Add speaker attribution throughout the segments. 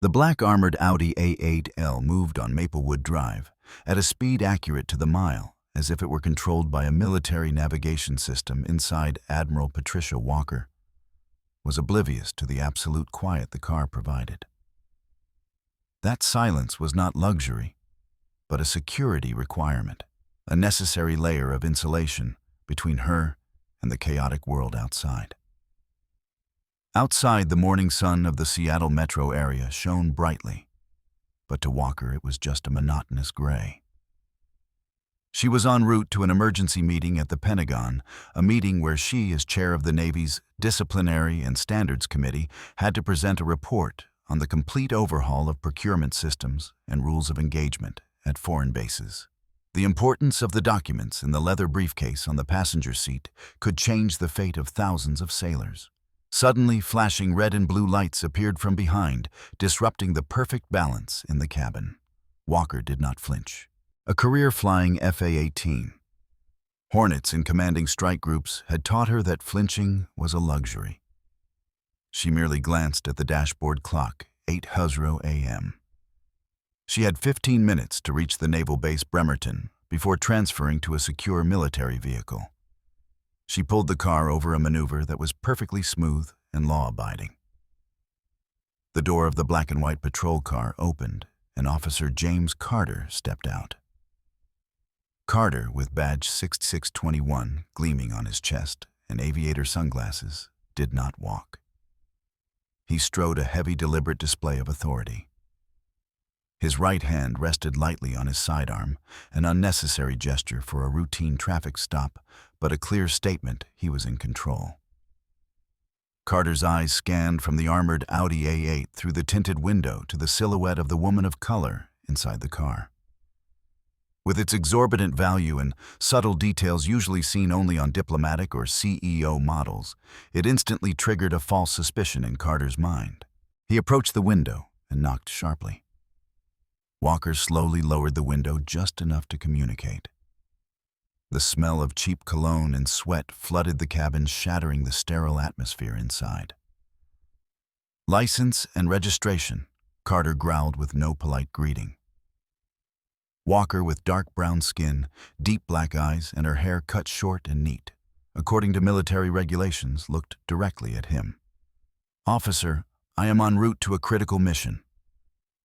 Speaker 1: The black armored Audi A8L moved on Maplewood Drive at a speed accurate to the mile, as if it were controlled by a military navigation system inside. Admiral Patricia Walker was oblivious to the absolute quiet the car provided. That silence was not luxury, but a security requirement, a necessary layer of insulation between her and the chaotic world outside. Outside, the morning sun of the Seattle metro area shone brightly, but to Walker it was just a monotonous gray. She was en route to an emergency meeting at the Pentagon, a meeting where she, as chair of the Navy's Disciplinary and Standards Committee, had to present a report on the complete overhaul of procurement systems and rules of engagement at foreign bases. The importance of the documents in the leather briefcase on the passenger seat could change the fate of thousands of sailors. Suddenly, flashing red and blue lights appeared from behind, disrupting the perfect balance in the cabin. Walker did not flinch. A career-flying FA-18. Hornets in commanding strike groups had taught her that flinching was a luxury. She merely glanced at the dashboard clock, 8:00 a.m. She had 15 minutes to reach the naval base Bremerton before transferring to a secure military vehicle. She pulled the car over a maneuver that was perfectly smooth and law-abiding. The door of the black and white patrol car opened, and Officer James Carter stepped out. Carter, with badge 6621 gleaming on his chest and aviator sunglasses, did not walk. He strode a heavy, deliberate display of authority. His right hand rested lightly on his sidearm, an unnecessary gesture for a routine traffic stop, but a clear statement he was in control. Carter's eyes scanned from the armored Audi A8 through the tinted window to the silhouette of the woman of color inside the car. With its exorbitant value and subtle details usually seen only on diplomatic or CEO models, it instantly triggered a false suspicion in Carter's mind. He approached the window and knocked sharply. Walker slowly lowered the window just enough to communicate. The smell of cheap cologne and sweat flooded the cabin, shattering the sterile atmosphere inside. "License and registration," Carter growled with no polite greeting. Walker, with dark brown skin, deep black eyes, and her hair cut short and neat, according to military regulations, looked directly at him. "Officer, I am en route to a critical mission."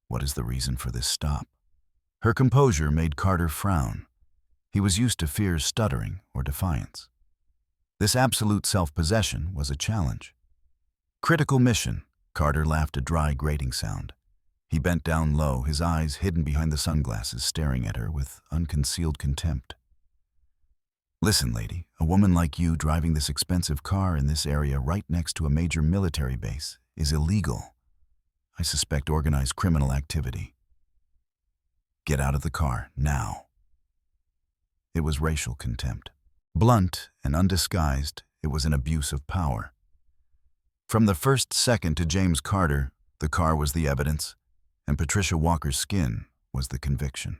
Speaker 1: What is the reason for this stop? Her composure made Carter frown. He was used to fear's stuttering or defiance. This absolute self-possession was a challenge. "Critical mission," Carter laughed a dry, grating sound. He bent down low, his eyes hidden behind the sunglasses, staring at her with unconcealed contempt. "Listen, lady, a woman like you driving this expensive car in this area right next to a major military base is illegal. I suspect organized criminal activity. Get out of the car, now." It was racial contempt. Blunt and undisguised, it was an abuse of power. From the first second to James Carter, the car was the evidence, and Patricia Walker's skin was the conviction.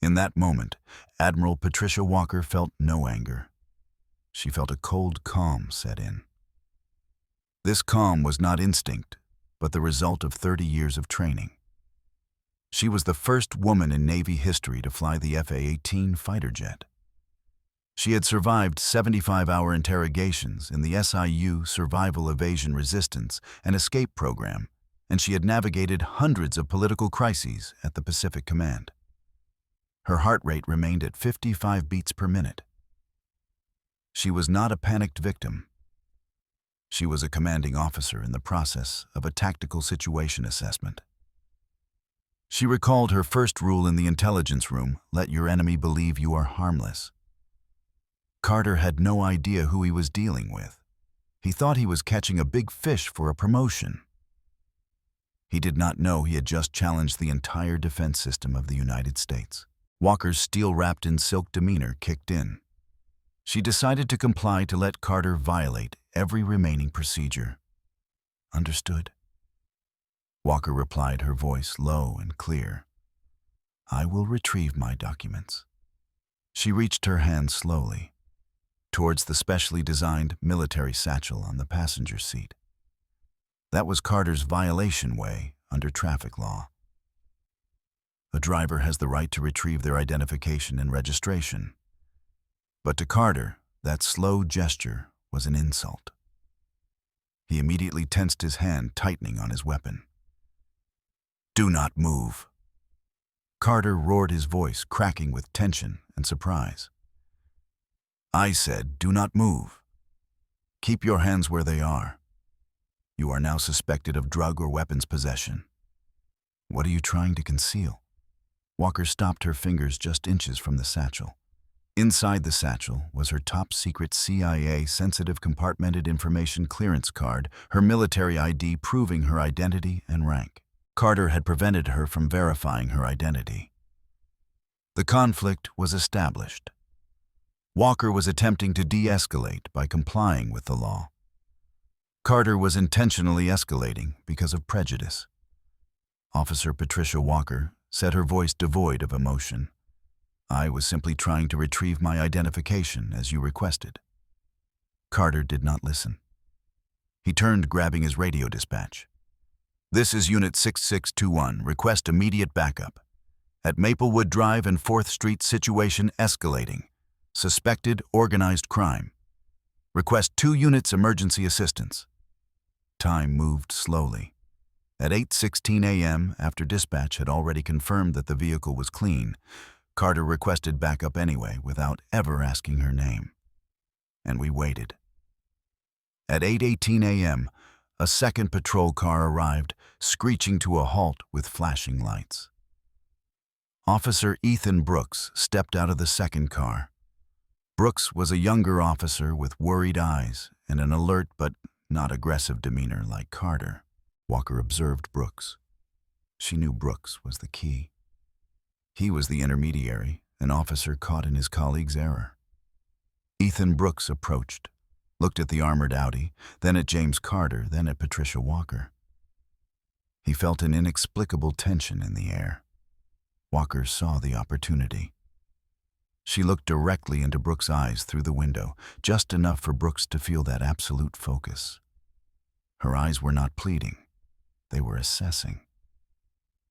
Speaker 1: In that moment, Admiral Patricia Walker felt no anger. She felt a cold calm set in. This calm was not instinct, but the result of 30 years of training. She was the first woman in Navy history to fly the FA-18 fighter jet. She had survived 75-hour interrogations in the SIU Survival Evasion Resistance and Escape Program, and she had navigated hundreds of political crises at the Pacific Command. Her heart rate remained at 55 beats per minute. She was not a panicked victim. She was a commanding officer in the process of a tactical situation assessment. She recalled her first rule in the intelligence room: let your enemy believe you are harmless. Carter had no idea who he was dealing with. He thought he was catching a big fish for a promotion. He did not know he had just challenged the entire defense system of the United States. Walker's steel-wrapped in silk demeanor kicked in. She decided to comply to let Carter violate every remaining procedure. "Understood," Walker replied, her voice low and clear. "I will retrieve my documents." She reached her hand slowly towards the specially designed military satchel on the passenger seat. That was Carter's violation way under traffic law. A driver has the right to retrieve their identification and registration. But to Carter, that slow gesture was an insult. He immediately tensed his hand, tightening on his weapon. "Do not move." Carter roared, his voice cracking with tension and surprise. "I said, do not move. Keep your hands where they are. You are now suspected of drug or weapons possession." "What are you trying to conceal?" Walker stopped, her fingers just inches from the satchel. Inside the satchel was her top-secret CIA sensitive compartmented information clearance card, her military ID proving her identity and rank. Carter had prevented her from verifying her identity. The conflict was established. Walker was attempting to de-escalate by complying with the law. Carter was intentionally escalating because of prejudice. Officer Patricia Walker said, her voice devoid of emotion, "I was simply trying to retrieve my identification as you requested." Carter did not listen. He turned, grabbing his radio dispatch. "This is Unit 6621. Request immediate backup. At Maplewood Drive and 4th Street, situation escalating. Suspected organized crime. Request 2 units emergency assistance." Time moved slowly. At 8:16 a.m., after dispatch had already confirmed that the vehicle was clean, Carter requested backup anyway without ever asking her name. And we waited. At 8:18 a.m., a second patrol car arrived, screeching to a halt with flashing lights. Officer Ethan Brooks stepped out of the second car. Brooks was a younger officer with worried eyes and an alert but not aggressive demeanor like Carter. Walker observed Brooks. She knew Brooks was the key. He was the intermediary, an officer caught in his colleague's error. Ethan Brooks approached, looked at the armored Audi, then at James Carter, then at Patricia Walker. He felt an inexplicable tension in the air. Walker saw the opportunity. She looked directly into Brooks' eyes through the window, just enough for Brooks to feel that absolute focus. Her eyes were not pleading. They were assessing.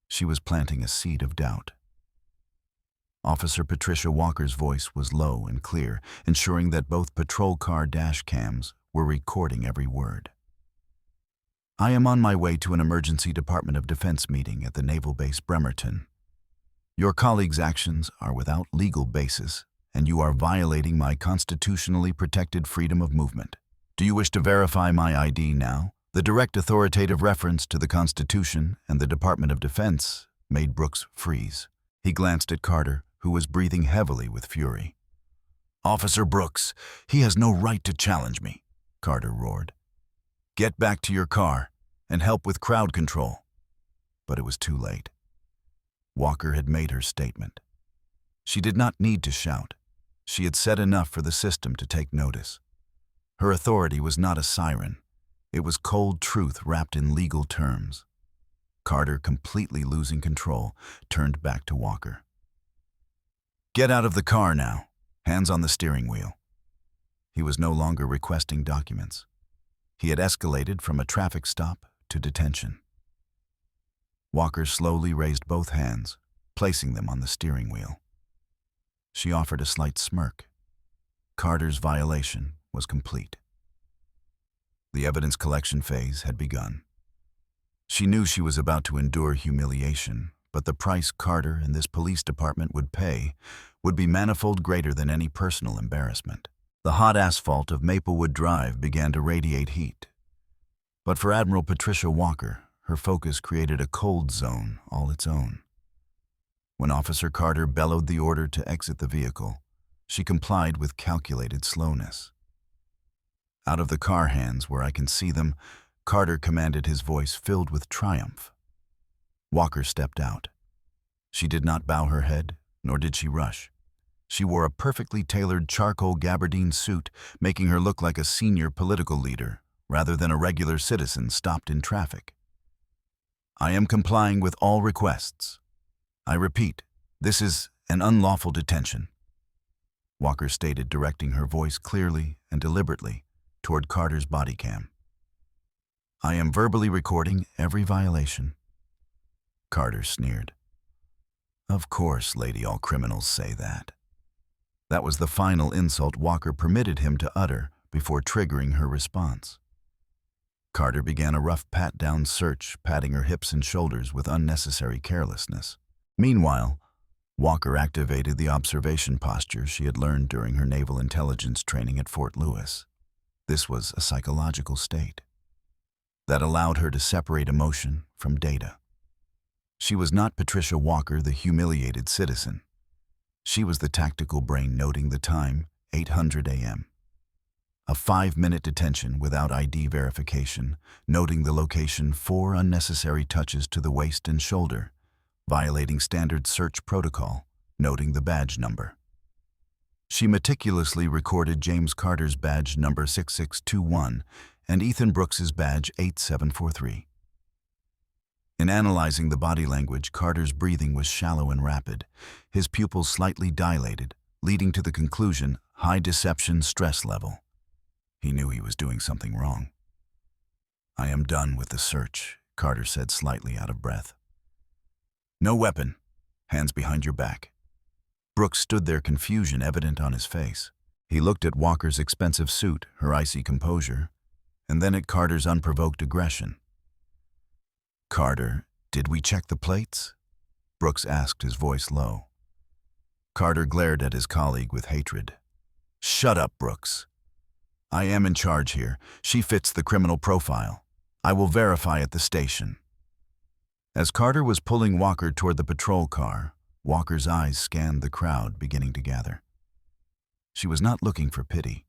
Speaker 1: She was planting a seed of doubt. Officer Patricia Walker's voice was low and clear, ensuring that both patrol car dash cams were recording every word. "I am on my way to an emergency Department of Defense meeting at the Naval Base Bremerton. Your colleagues' actions are without legal basis, and you are violating my constitutionally protected freedom of movement. Do you wish to verify my ID now?" The direct authoritative reference to the Constitution and the Department of Defense made Brooks freeze. He glanced at Carter, who was breathing heavily with fury. "Officer Brooks, he has no right to challenge me," Carter roared. "Get back to your car and help with crowd control." But it was too late. Walker had made her statement. She did not need to shout. She had said enough for the system to take notice. Her authority was not a siren. It was cold truth wrapped in legal terms. Carter, completely losing control, turned back to Walker. "Get out of the car now. Hands on the steering wheel." He was no longer requesting documents. He had escalated from a traffic stop to detention. Walker slowly raised both hands, placing them on the steering wheel. She offered a slight smirk. Carter's violation was complete. The evidence collection phase had begun. She knew she was about to endure humiliation, but the price Carter and this police department would pay would be manifold greater than any personal embarrassment. The hot asphalt of Maplewood Drive began to radiate heat. But for Admiral Patricia Walker, her focus created a cold zone all its own. When Officer Carter bellowed the order to exit the vehicle, she complied with calculated slowness. "Out of the car, hands where I can see them," Carter commanded, his voice filled with triumph. Walker stepped out. She did not bow her head, nor did she rush. She wore a perfectly tailored charcoal gabardine suit, making her look like a senior political leader, rather than a regular citizen stopped in traffic. "I am complying with all requests. I repeat, this is an unlawful detention," Walker stated, directing her voice clearly and deliberately toward Carter's body cam. I am verbally recording every violation. Carter sneered. Of course, lady, all criminals say that. That was the final insult Walker permitted him to utter before triggering her response. Carter began a rough pat-down search, patting her hips and shoulders with unnecessary carelessness. Meanwhile, Walker activated the observation posture she had learned during her naval intelligence training at Fort Lewis. This was a psychological state that allowed her to separate emotion from data. She was not Patricia Walker, the humiliated citizen. She was the tactical brain noting the time, 800 a.m. A 5-minute detention without ID verification, noting the location 4 unnecessary touches to the waist and shoulder, violating standard search protocol, noting the badge number. She meticulously recorded James Carter's badge number 6621 and Ethan Brooks's badge 8743. In analyzing the body language, Carter's breathing was shallow and rapid, his pupils slightly dilated, leading to the conclusion, high deception stress level. He knew he was doing something wrong. I am done with the search, Carter said, slightly out of breath. No weapon. Hands behind your back. Brooks stood there, confusion evident on his face. He looked at Walker's expensive suit, her icy composure, and then at Carter's unprovoked aggression. Carter, did we check the plates? Brooks asked, his voice low. Carter glared at his colleague with hatred. Shut up, Brooks. I am in charge here. She fits the criminal profile. I will verify at the station. As Carter was pulling Walker toward the patrol car, Walker's eyes scanned the crowd beginning to gather. She was not looking for pity.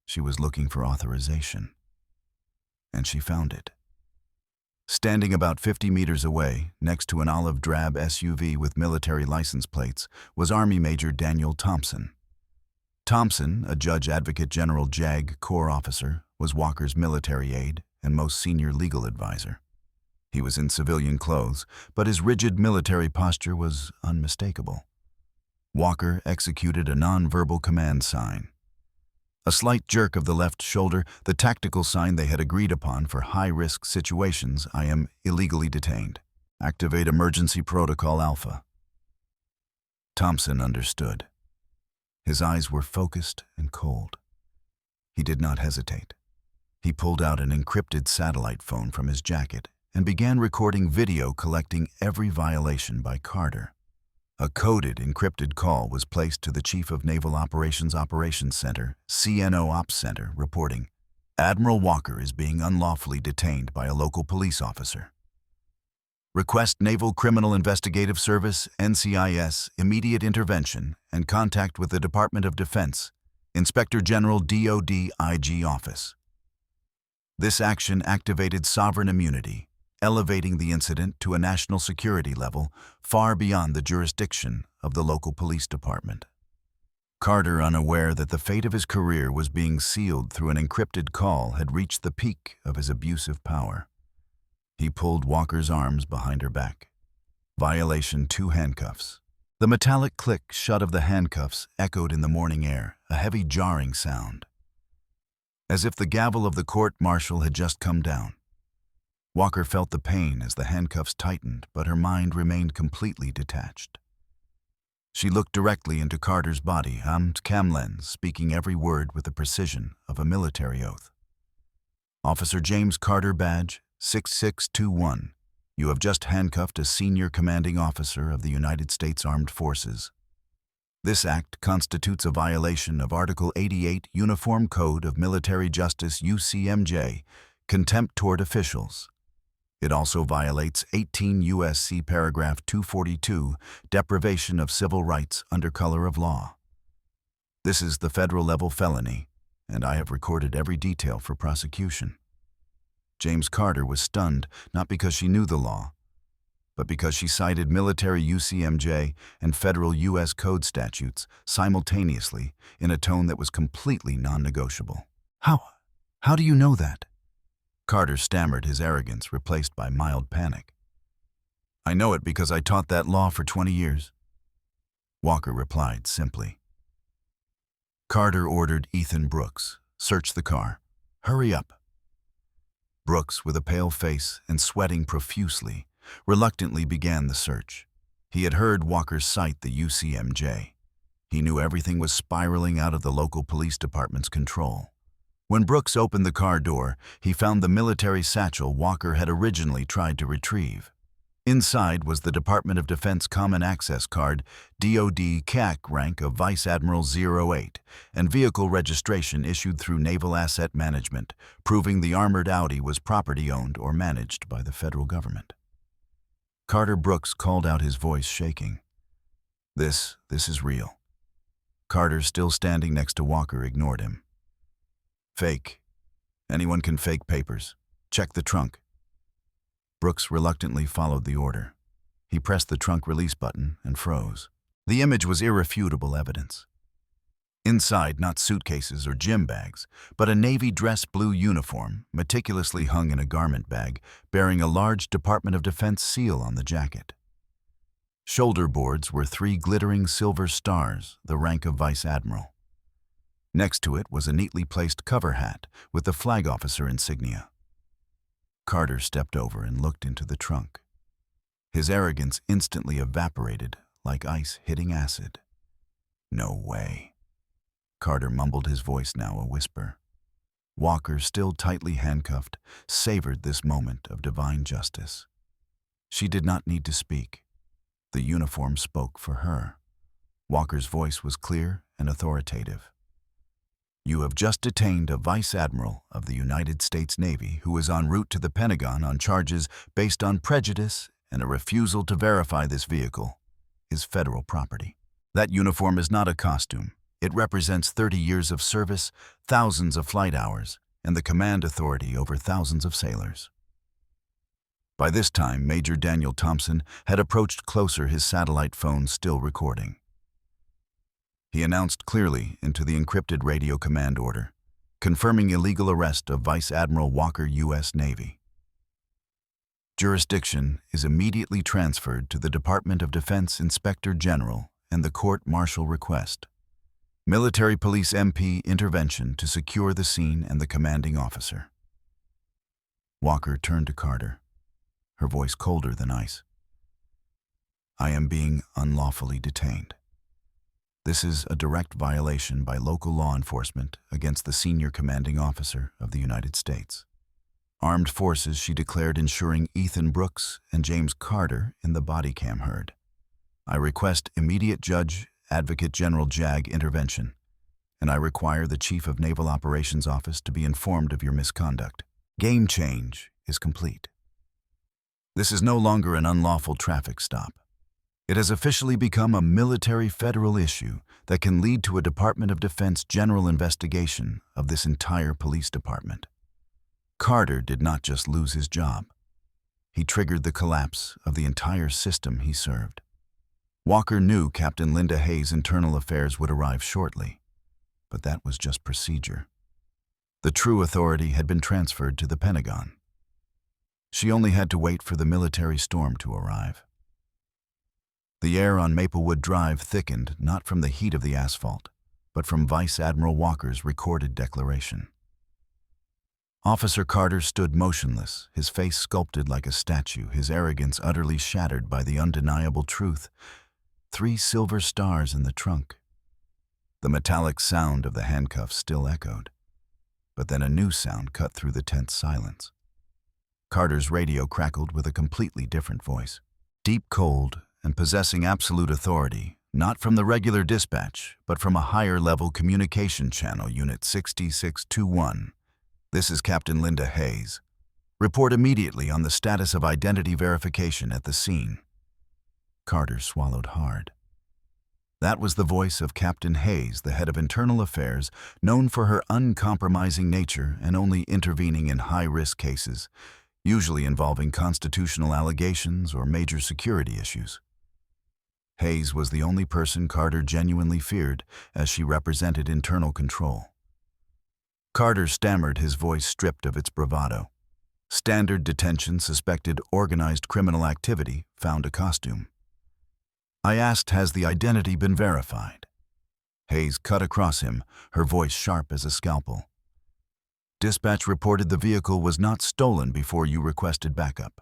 Speaker 1: She was looking for authorization. And she found it. Standing about 50 meters away, next to an olive-drab SUV with military license plates, was Army Major Daniel Thompson. Thompson, a Judge Advocate General JAG Corps officer, was Walker's military aide and most senior legal advisor. He was in civilian clothes, but his rigid military posture was unmistakable. Walker executed a nonverbal command sign. A slight jerk of the left shoulder, the tactical sign they had agreed upon for high-risk situations. I am illegally detained. Activate Emergency Protocol Alpha. Thompson understood. His eyes were focused and cold. He did not hesitate. He pulled out an encrypted satellite phone from his jacket and began recording video collecting every violation by Carter. A coded, encrypted call was placed to the Chief of Naval Operations Center, CNO Ops Center, reporting, Admiral Walker is being unlawfully detained by a local police officer. Request Naval Criminal Investigative Service, NCIS, immediate intervention and contact with the Department of Defense, Inspector General DoD IG Office. This action activated sovereign immunity, elevating the incident to a national security level far beyond the jurisdiction of the local police department. Carter, unaware that the fate of his career was being sealed through an encrypted call, had reached the peak of his abusive power. He pulled Walker's arms behind her back. Violation 2, handcuffs. The metallic click shut of the handcuffs echoed in the morning air, a heavy jarring sound, as if the gavel of the court-martial had just come down. Walker felt the pain as the handcuffs tightened, but her mind remained completely detached. She looked directly into Carter's body, cam lens, speaking every word with the precision of a military oath. Officer James Carter, badge 6621. You have just handcuffed a senior commanding officer of the United States Armed Forces. This act constitutes a violation of Article 88 Uniform Code of Military Justice UCMJ, contempt toward officials. It also violates 18 U.S.C. paragraph 242, deprivation of civil rights under color of law. This is the federal-level felony, and I have recorded every detail for prosecution. James Carter was stunned, not because she knew the law, but because she cited military UCMJ and federal U.S. Code statutes simultaneously in a tone that was completely non-negotiable. How do you know that? Carter stammered, his arrogance replaced by mild panic. I know it because I taught that law for 20 years. Walker replied simply. Carter ordered Ethan Brooks, search the car. Hurry up. Brooks, with a pale face and sweating profusely, reluctantly began the search. He had heard Walker cite the UCMJ. He knew everything was spiraling out of the local police department's control. When Brooks opened the car door, he found the military satchel Walker had originally tried to retrieve. Inside was the Department of Defense Common Access Card, DoD CAC rank of Vice Admiral 08, and vehicle registration issued through Naval Asset Management, proving the armored Audi was property owned or managed by the federal government. Carter Brooks called out, his voice shaking. This is real." Carter, still standing next to Walker, ignored him. "Fake. Anyone can fake papers. Check the trunk." Brooks reluctantly followed the order. He pressed the trunk release button and froze. The image was irrefutable evidence. Inside, not suitcases or gym bags, but a navy dress blue uniform, meticulously hung in a garment bag, bearing a large Department of Defense seal on the jacket. Shoulder boards were 3 glittering silver stars, the rank of Vice Admiral. Next to it was a neatly placed cover hat with the flag officer insignia. Carter stepped over and looked into the trunk. His arrogance instantly evaporated like ice hitting acid. "No way." Carter mumbled, his voice now a whisper. Walker, still tightly handcuffed, savored this moment of divine justice. She did not need to speak. The uniform spoke for her. Walker's voice was clear and authoritative. "You have just detained a Vice Admiral of the United States Navy who is en route to the Pentagon on charges based on prejudice and a refusal to verify this vehicle is federal property. That uniform is not a costume. It represents 30 years of service, thousands of flight hours, and the command authority over thousands of sailors." By this time, Major Daniel Thompson had approached closer, his satellite phone still recording. He announced clearly into the encrypted radio command order, confirming illegal arrest of Vice Admiral Walker, U.S. Navy. Jurisdiction is immediately transferred to the Department of Defense Inspector General and the court-martial request. Military Police MP intervention to secure the scene and the commanding officer. Walker turned to Carter, her voice colder than ice. "I am being unlawfully detained. This is a direct violation by local law enforcement against the senior commanding officer of the United States. Armed forces," she declared, ensuring Ethan Brooks and James Carter in the body cam heard. "I request immediate Judge Advocate General JAG intervention, and I require the Chief of Naval Operations Office to be informed of your misconduct. Game change is complete. This is no longer an unlawful traffic stop. It has officially become a military federal issue that can lead to a Department of Defense general investigation of this entire police department." Carter did not just lose his job. He triggered the collapse of the entire system he served. Walker knew Captain Linda Hayes' internal affairs would arrive shortly, but that was just procedure. The true authority had been transferred to the Pentagon. She only had to wait for the military storm to arrive. The air on Maplewood Drive thickened not from the heat of the asphalt, but from Vice Admiral Walker's recorded declaration. Officer Carter stood motionless, his face sculpted like a statue, his arrogance utterly shattered by the undeniable truth. 3 silver stars in the trunk. The metallic sound of the handcuffs still echoed, but then a new sound cut through the tense silence. Carter's radio crackled with a completely different voice. Deep, cold, and possessing absolute authority, not from the regular dispatch, but from a higher-level communication channel, Unit 6621. "This is Captain Linda Hayes. Report immediately on the status of identity verification at the scene." Carter swallowed hard. That was the voice of Captain Hayes, the head of Internal Affairs, known for her uncompromising nature and only intervening in high-risk cases, usually involving constitutional allegations or major security issues. Hayes was the only person Carter genuinely feared, as she represented internal control. Carter stammered, his voice stripped of its bravado. "Standard detention suspected organized criminal activity, found a costume." I asked, "Has the identity been verified?" Hayes cut across him, her voice sharp as a scalpel. Dispatch reported the vehicle was not stolen before you requested backup.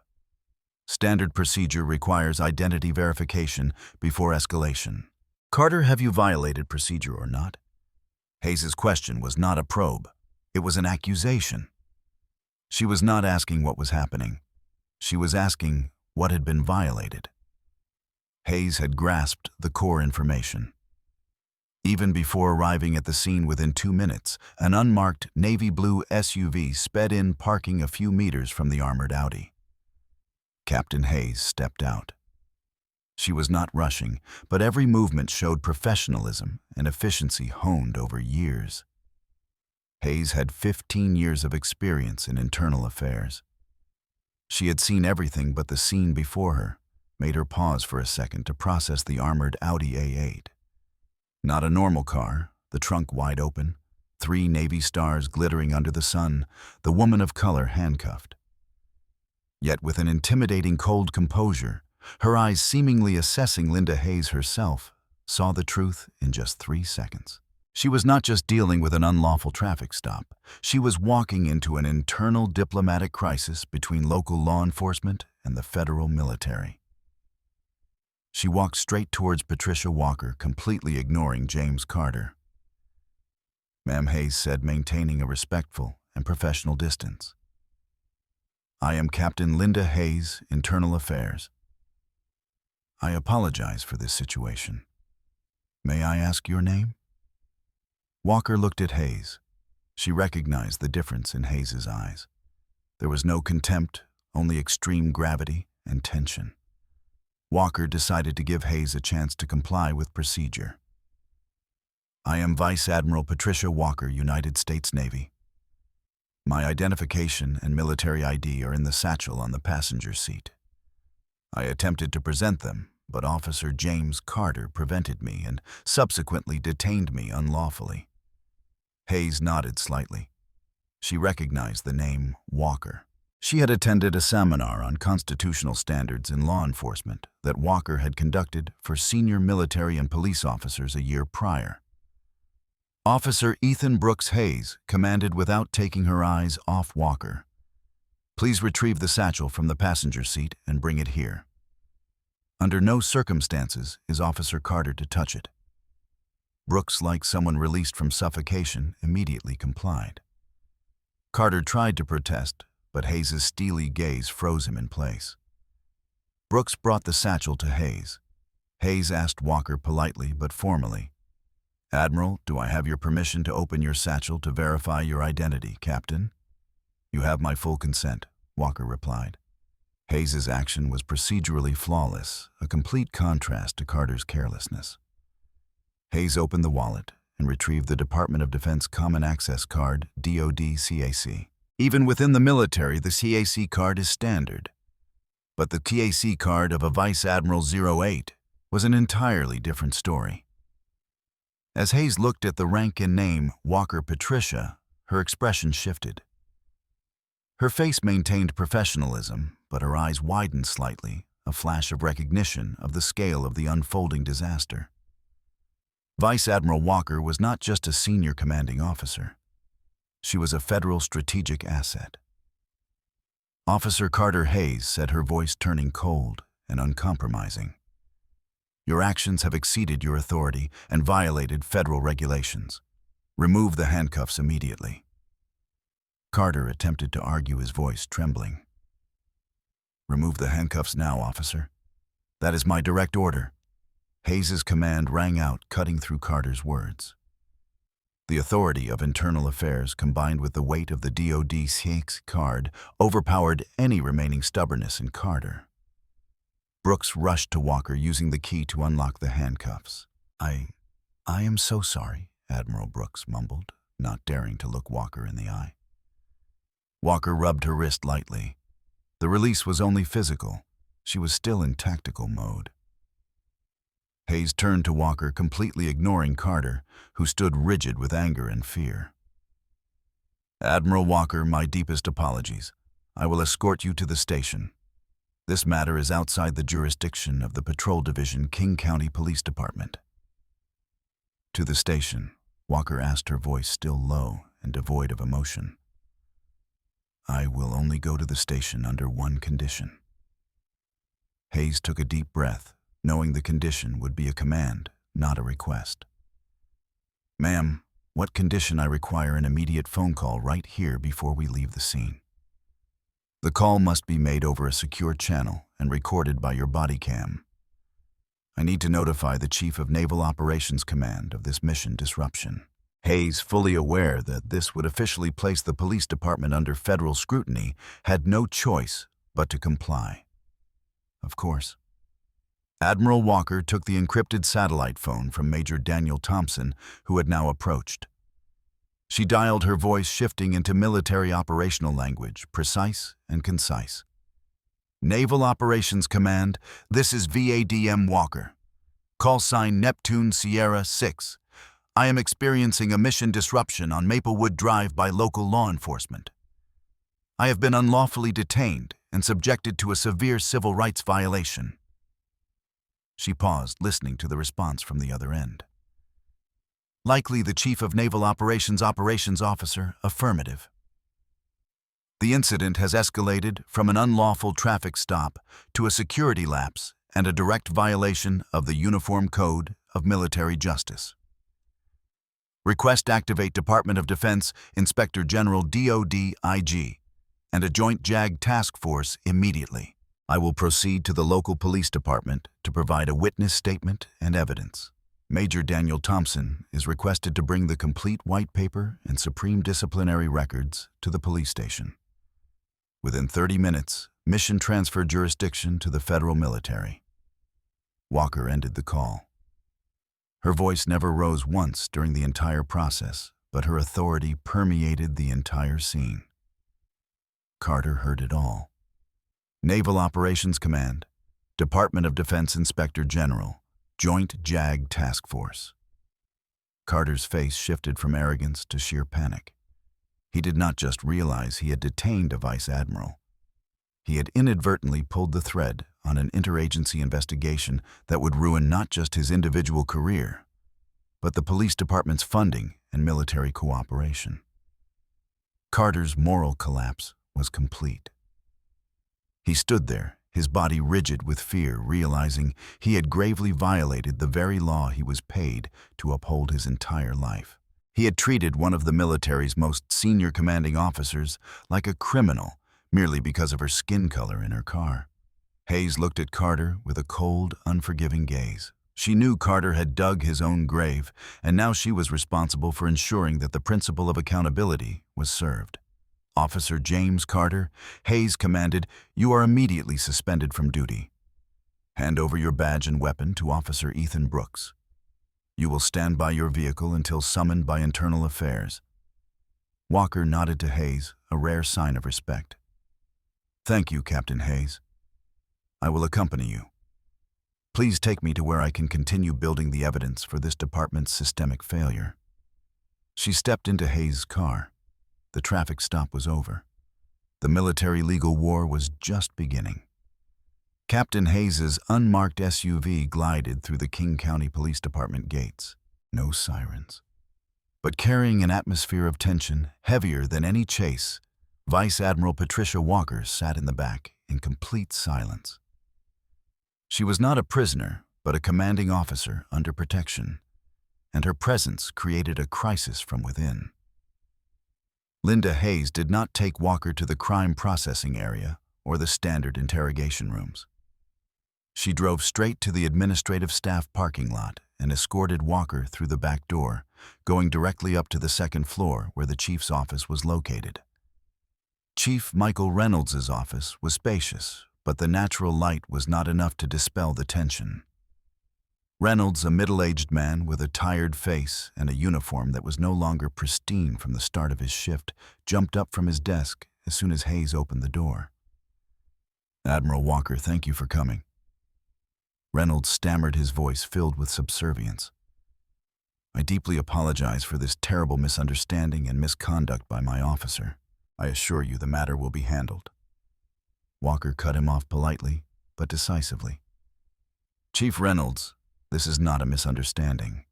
Speaker 1: Standard procedure requires identity verification before escalation. Carter, have you violated procedure or not? Hayes's question was not a probe. It was an accusation. She was not asking what was happening. She was asking what had been violated. Hayes had grasped the core information. Even before arriving at the scene within 2 minutes, an unmarked navy blue SUV sped in, parking a few meters from the armored Audi. Captain Hayes stepped out. She was not rushing, but every movement showed professionalism and efficiency honed over years. Hayes had 15 years of experience in internal affairs. She had seen everything but the scene before her, made her pause for a second to process the armored Audi A8. Not a normal car, the trunk wide open, 3 Navy stars glittering under the sun, the woman of color handcuffed. Yet with an intimidating cold composure, her eyes seemingly assessing Linda Hayes herself, saw the truth in just 3 seconds. She was not just dealing with an unlawful traffic stop. She was walking into an internal diplomatic crisis between local law enforcement and the federal military. She walked straight towards Patricia Walker, completely ignoring James Carter. "Ma'am," Hayes said, maintaining a respectful and professional distance. "I am Captain Linda Hayes, Internal Affairs. I apologize for this situation. May I ask your name?" Walker looked at Hayes. She recognized the difference in Hayes's eyes. There was no contempt, only extreme gravity and tension. Walker decided to give Hayes a chance to comply with procedure. "I am Vice Admiral Patricia Walker, United States Navy. My identification and military ID are in the satchel on the passenger seat. I attempted to present them, but Officer James Carter prevented me and subsequently detained me unlawfully." Hayes nodded slightly. She recognized the name Walker. She had attended a seminar on constitutional standards in law enforcement that Walker had conducted for senior military and police officers a year prior. Officer Ethan Brooks Hayes commanded without taking her eyes off Walker. "Please retrieve the satchel from the passenger seat and bring it here. Under no circumstances is Officer Carter to touch it." Brooks, like someone released from suffocation, immediately complied. Carter tried to protest, but Hayes's steely gaze froze him in place. Brooks brought the satchel to Hayes. Hayes asked Walker politely but formally, "Admiral, do I have your permission to open your satchel to verify your identity, Captain?" "You have my full consent," Walker replied. Hayes's action was procedurally flawless, a complete contrast to Carter's carelessness. Hayes opened the wallet and retrieved the Department of Defense Common Access Card, DoD CAC. Even within the military, the CAC card is standard. But the CAC card of a Vice Admiral 08 was an entirely different story. As Hayes looked at the rank and name Walker Patricia, her expression shifted. Her face maintained professionalism, but her eyes widened slightly, a flash of recognition of the scale of the unfolding disaster. Vice Admiral Walker was not just a senior commanding officer. She was a federal strategic asset. Officer Carter Hayes said, her voice turning cold and uncompromising. "Your actions have exceeded your authority and violated federal regulations. Remove the handcuffs immediately." Carter attempted to argue, his voice trembling. "Remove the handcuffs now, officer. That is my direct order." Hayes's command rang out, cutting through Carter's words. The authority of internal affairs, combined with the weight of the DoD CAC card, overpowered any remaining stubbornness in Carter. Brooks rushed to Walker, using the key to unlock the handcuffs. I am so sorry," Admiral Brooks mumbled, not daring to look Walker in the eye. Walker rubbed her wrist lightly. The release was only physical. She was still in tactical mode. Hayes turned to Walker, completely ignoring Carter, who stood rigid with anger and fear. "Admiral Walker, my deepest apologies. I will escort you to the station. This matter is outside the jurisdiction of the Patrol Division, King County Police Department." "To the station," Walker asked, her voice still low and devoid of emotion. I will only go to the station under one condition. Hayes took a deep breath, knowing the condition would be a command, not a request. Ma'am, what condition? I require an immediate phone call right here before we leave the scene. The call must be made over a secure channel and recorded by your body cam. I need to notify the Chief of Naval Operations Command of this mission disruption. Hayes, fully aware that this would officially place the police department under federal scrutiny, had no choice but to comply. Of course. Admiral Walker took the encrypted satellite phone from Major Daniel Thompson, who had now approached. She dialed, her voice shifting into military operational language, precise and concise. Naval Operations Command, this is VADM Walker. Call sign Neptune Sierra 6. I am experiencing a mission disruption on Maplewood Drive by local law enforcement. I have been unlawfully detained and subjected to a severe civil rights violation. She paused, listening to the response from the other end. Likely the Chief of Naval Operations Officer, affirmative. The incident has escalated from an unlawful traffic stop to a security lapse and a direct violation of the Uniform Code of Military Justice. Request activate Department of Defense Inspector General DOD IG and a joint JAG task force immediately. I will proceed to the local police department to provide a witness statement and evidence. Major Daniel Thompson is requested to bring the complete white paper and supreme disciplinary records to the police station. Within 30 minutes, mission transfer jurisdiction to the federal military. Walker ended the call. Her voice never rose once during the entire process, but her authority permeated the entire scene. Carter heard it all. Naval Operations Command, Department of Defense Inspector General, Joint JAG Task Force. Carter's face shifted from arrogance to sheer panic. He did not just realize he had detained a vice admiral. He had inadvertently pulled the thread on an interagency investigation that would ruin not just his individual career, but the police department's funding and military cooperation. Carter's moral collapse was complete. He stood there, his body rigid with fear, realizing he had gravely violated the very law he was paid to uphold his entire life. He had treated one of the military's most senior commanding officers like a criminal merely because of her skin color in her car. Hayes looked at Carter with a cold, unforgiving gaze. She knew Carter had dug his own grave, and now she was responsible for ensuring that the principle of accountability was served. Officer James Carter, Hayes commanded, you are immediately suspended from duty. Hand over your badge and weapon to Officer Ethan Brooks. You will stand by your vehicle until summoned by Internal Affairs. Walker nodded to Hayes, a rare sign of respect. Thank you, Captain Hayes. I will accompany you. Please take me to where I can continue building the evidence for this department's systemic failure. She stepped into Hayes' car. The traffic stop was over. The military legal war was just beginning. Captain Hayes' unmarked SUV glided through the King County Police Department gates. No sirens. But carrying an atmosphere of tension heavier than any chase, Vice Admiral Patricia Walker sat in the back in complete silence. She was not a prisoner, but a commanding officer under protection, and her presence created a crisis from within. Linda Hayes did not take Walker to the crime processing area or the standard interrogation rooms. She drove straight to the administrative staff parking lot and escorted Walker through the back door, going directly up to the second floor where the chief's office was located. Chief Michael Reynolds' office was spacious, but the natural light was not enough to dispel the tension. Reynolds, a middle-aged man with a tired face and a uniform that was no longer pristine from the start of his shift, jumped up from his desk as soon as Hayes opened the door. Admiral Walker, thank you for coming. Reynolds stammered, his voice filled with subservience. I deeply apologize for this terrible misunderstanding and misconduct by my officer. I assure you the matter will be handled. Walker cut him off politely, but decisively. Chief Reynolds, this is not a misunderstanding.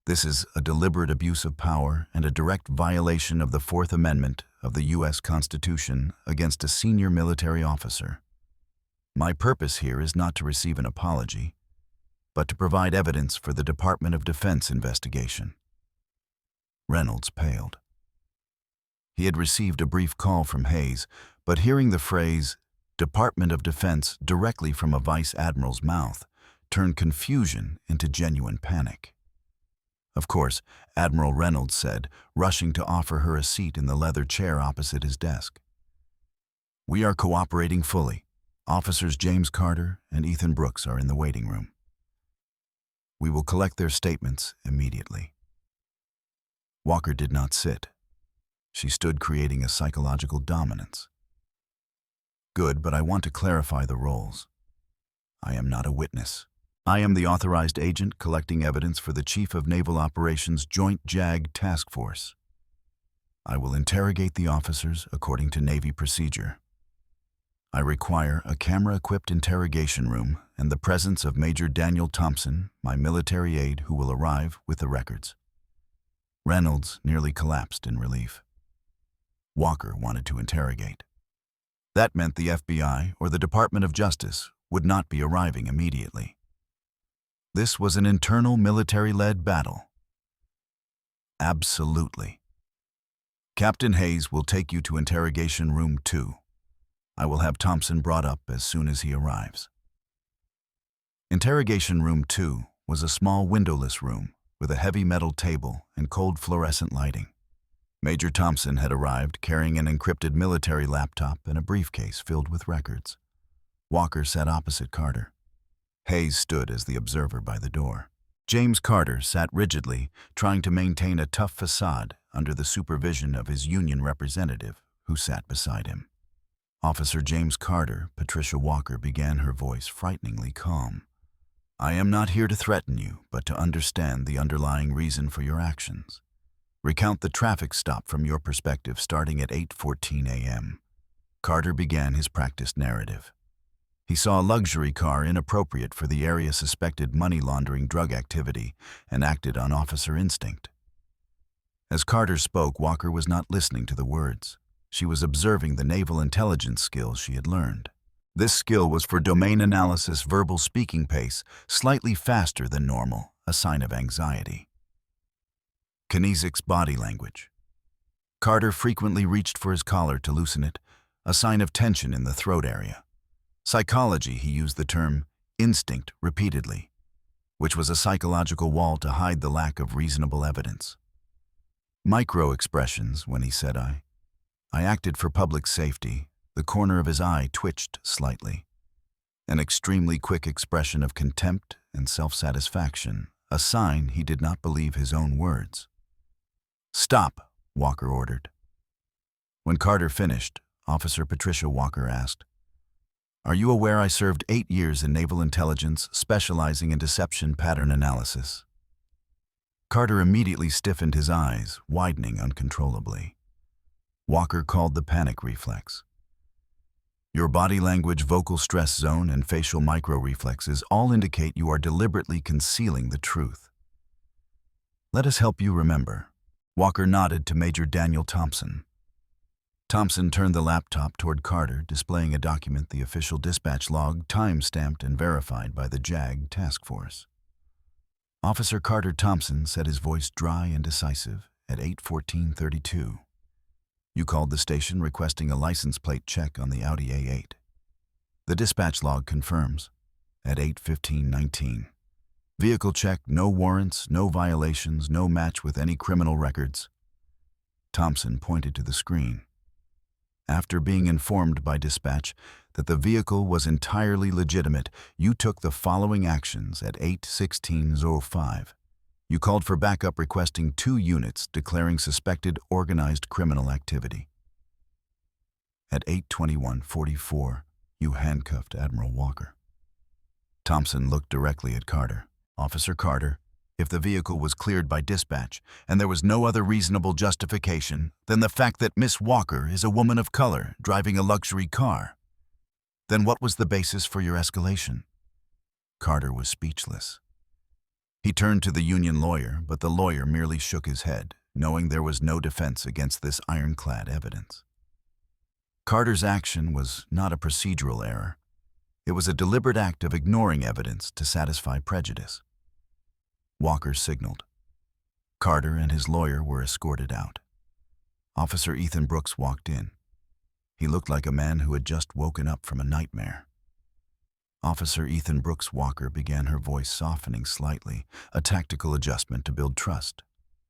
Speaker 1: This is a deliberate abuse of power and a direct violation of the Fourth Amendment of the U.S. Constitution against a senior military officer. My purpose here is not to receive an apology, but to provide evidence for the Department of Defense investigation." Reynolds paled. He had received a brief call from Hayes, but hearing the phrase Department of Defense directly from a vice admiral's mouth turned confusion into genuine panic. Of course, Admiral Reynolds said, rushing to offer her a seat in the leather chair opposite his desk. "We are cooperating fully. Officers James Carter and Ethan Brooks are in the waiting room. We will collect their statements immediately." Walker did not sit. She stood creating a psychological dominance. "Good, but I want to clarify the roles. I am not a witness. I am the authorized agent collecting evidence for the Chief of Naval Operations Joint JAG Task Force. I will interrogate the officers according to Navy procedure. I require a camera-equipped interrogation room and the presence of Major Daniel Thompson, my military aide, who will arrive with the records." Reynolds nearly collapsed in relief. Walker wanted to interrogate. That meant the FBI or the Department of Justice would not be arriving immediately. This was an internal military-led battle. "Absolutely. Captain Hayes will take you to interrogation room 2. I will have Thompson brought up as soon as he arrives." Interrogation room 2 was a small windowless room with a heavy metal table and cold fluorescent lighting. Major Thompson had arrived carrying an encrypted military laptop and a briefcase filled with records. Walker sat opposite Carter. Hayes stood as the observer by the door. James Carter sat rigidly, trying to maintain a tough facade under the supervision of his union representative, who sat beside him. Officer James Carter, Patricia Walker began, her voice frighteningly calm. "I am not here to threaten you, but to understand the underlying reason for your actions. Recount the traffic stop from your perspective starting at 8:14 a.m. Carter began his practiced narrative. He saw a luxury car inappropriate for the area suspected money laundering drug activity and acted on officer instinct. As Carter spoke, Walker was not listening to the words. She was observing the naval intelligence skills she had learned. This skill was for domain analysis verbal speaking pace, slightly faster than normal, a sign of anxiety. Kinesics body language. Carter frequently reached for his collar to loosen it, a sign of tension in the throat area. Psychology, he used the term instinct repeatedly, which was a psychological wall to hide the lack of reasonable evidence. Micro-expressions, when he said I acted for public safety, the corner of his eye twitched slightly. An extremely quick expression of contempt and self-satisfaction, a sign he did not believe his own words. "Stop," Walker ordered. When Carter finished, Officer Patricia Walker asked, "Are you aware I served 8 years in naval intelligence specializing in deception pattern analysis?" Carter immediately stiffened his eyes, widening uncontrollably. Walker called the panic reflex. "Your body language, vocal stress zone, and facial micro-reflexes all indicate you are deliberately concealing the truth. Let us help you remember." Walker nodded to Major Daniel Thompson. Thompson turned the laptop toward Carter, displaying a document, the official dispatch log, time-stamped and verified by the JAG task force. Officer Carter Thompson said, his voice dry and decisive, at 8:14:32. "You called the station requesting a license plate check on the Audi A8. The dispatch log confirms, at 8:15:19. Vehicle check, no warrants, no violations, no match with any criminal records." Thompson pointed to the screen. "After being informed by dispatch that the vehicle was entirely legitimate, you took the following actions at 8:16:05. You called for backup requesting 2 units declaring suspected organized criminal activity. At 8:21:44, you handcuffed Admiral Walker." Thompson looked directly at Carter. "Officer Carter, if the vehicle was cleared by dispatch and there was no other reasonable justification than the fact that Miss Walker is a woman of color driving a luxury car, then what was the basis for your escalation?" Carter was speechless. He turned to the union lawyer, but the lawyer merely shook his head, knowing there was no defense against this ironclad evidence. Carter's action was not a procedural error. It was a deliberate act of ignoring evidence to satisfy prejudice. Walker signaled. Carter and his lawyer were escorted out. Officer Ethan Brooks walked in. He looked like a man who had just woken up from a nightmare. Officer Ethan Brooks Walker began, her voice softening slightly, a tactical adjustment to build trust.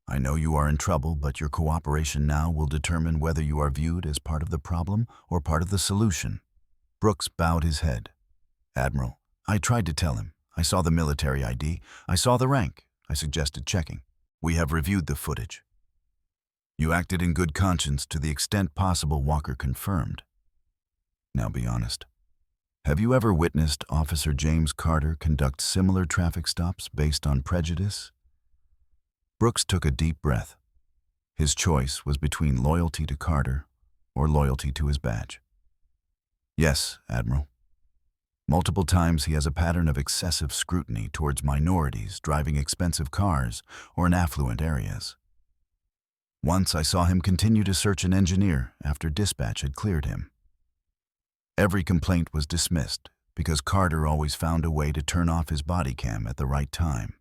Speaker 1: I know you are in trouble, but your cooperation now will determine whether you are viewed as part of the problem or part of the solution. Brooks bowed his head. Admiral, I tried to tell him. I saw the military ID. I saw the rank. I suggested checking. We have reviewed the footage. You acted in good conscience to the extent possible, Walker confirmed. Now be honest. Have you ever witnessed Officer James Carter conduct similar traffic stops based on prejudice? Brooks took a deep breath. His choice was between loyalty to Carter or loyalty to his badge. Yes, Admiral. Multiple times he has a pattern of excessive scrutiny towards minorities driving expensive cars or in affluent areas. Once I saw him continue to search an engineer after dispatch had cleared him. Every complaint was dismissed because Carter always found a way to turn off his body cam at the right time.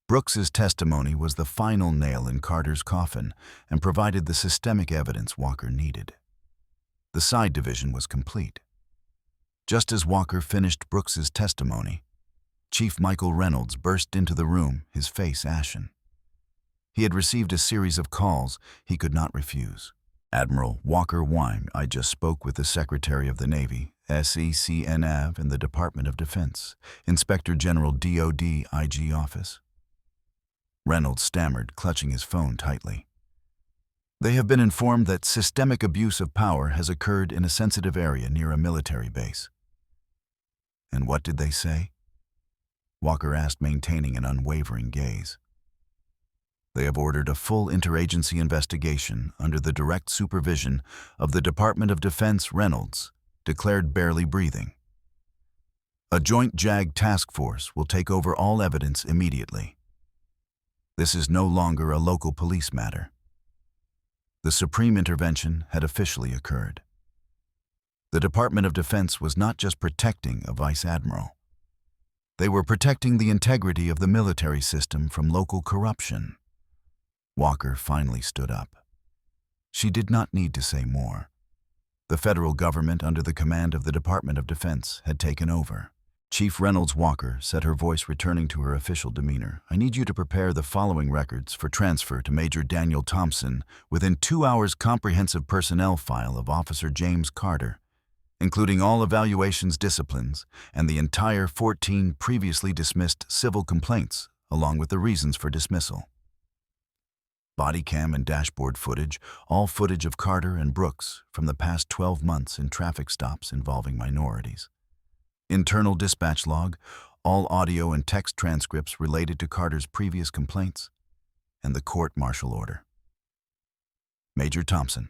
Speaker 1: Brooks's testimony was the final nail in Carter's coffin and provided the systemic evidence Walker needed. The side division was complete. Just as Walker finished Brooks's testimony, Chief Michael Reynolds burst into the room, his face ashen. He had received a series of calls he could not refuse. Admiral Walker Wang, I just spoke with the Secretary of the Navy, SECNAV, in the Department of Defense, Inspector General DOD IG office. Reynolds stammered, clutching his phone tightly. They have been informed that systemic abuse of power has occurred in a sensitive area near a military base. And what did they say? Walker asked, maintaining an unwavering gaze. They have ordered a full interagency investigation under the direct supervision of the Department of Defense. Reynolds declared, barely breathing. A joint JAG task force will take over all evidence immediately. This is no longer a local police matter. The supreme intervention had officially occurred. The Department of Defense was not just protecting a vice admiral. They were protecting the integrity of the military system from local corruption. Walker finally stood up. She did not need to say more. The federal government, under the command of the Department of Defense, had taken over. Chief Reynolds Walker said, her voice returning to her official demeanor, I need you to prepare the following records for transfer to Major Daniel Thompson within 2 hours. Comprehensive personnel file of Officer James Carter, including all evaluations, disciplines, and the entire 14 previously dismissed civil complaints, along with the reasons for dismissal. Body cam and dashboard footage, all footage of Carter and Brooks from the past 12 months in traffic stops involving minorities. Internal dispatch log, all audio and text transcripts related to Carter's previous complaints, and the court-martial order. Major Thompson.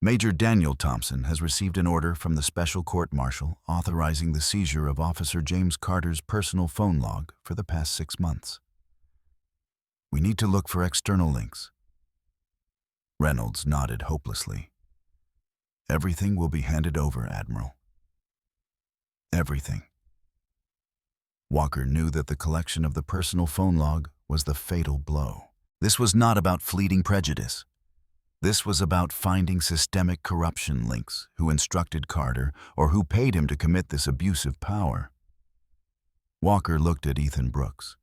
Speaker 1: Major Daniel Thompson has received an order from the Special Court-Martial authorizing the seizure of Officer James Carter's personal phone log for the past 6 months. We need to look for external links. Reynolds nodded hopelessly. Everything will be handed over, Admiral. Everything. Walker knew that the collection of the personal phone log was the fatal blow. This was not about fleeting prejudice. This was about finding systemic corruption links who instructed Carter or who paid him to commit this abusive power. Walker looked at Ethan Brooks.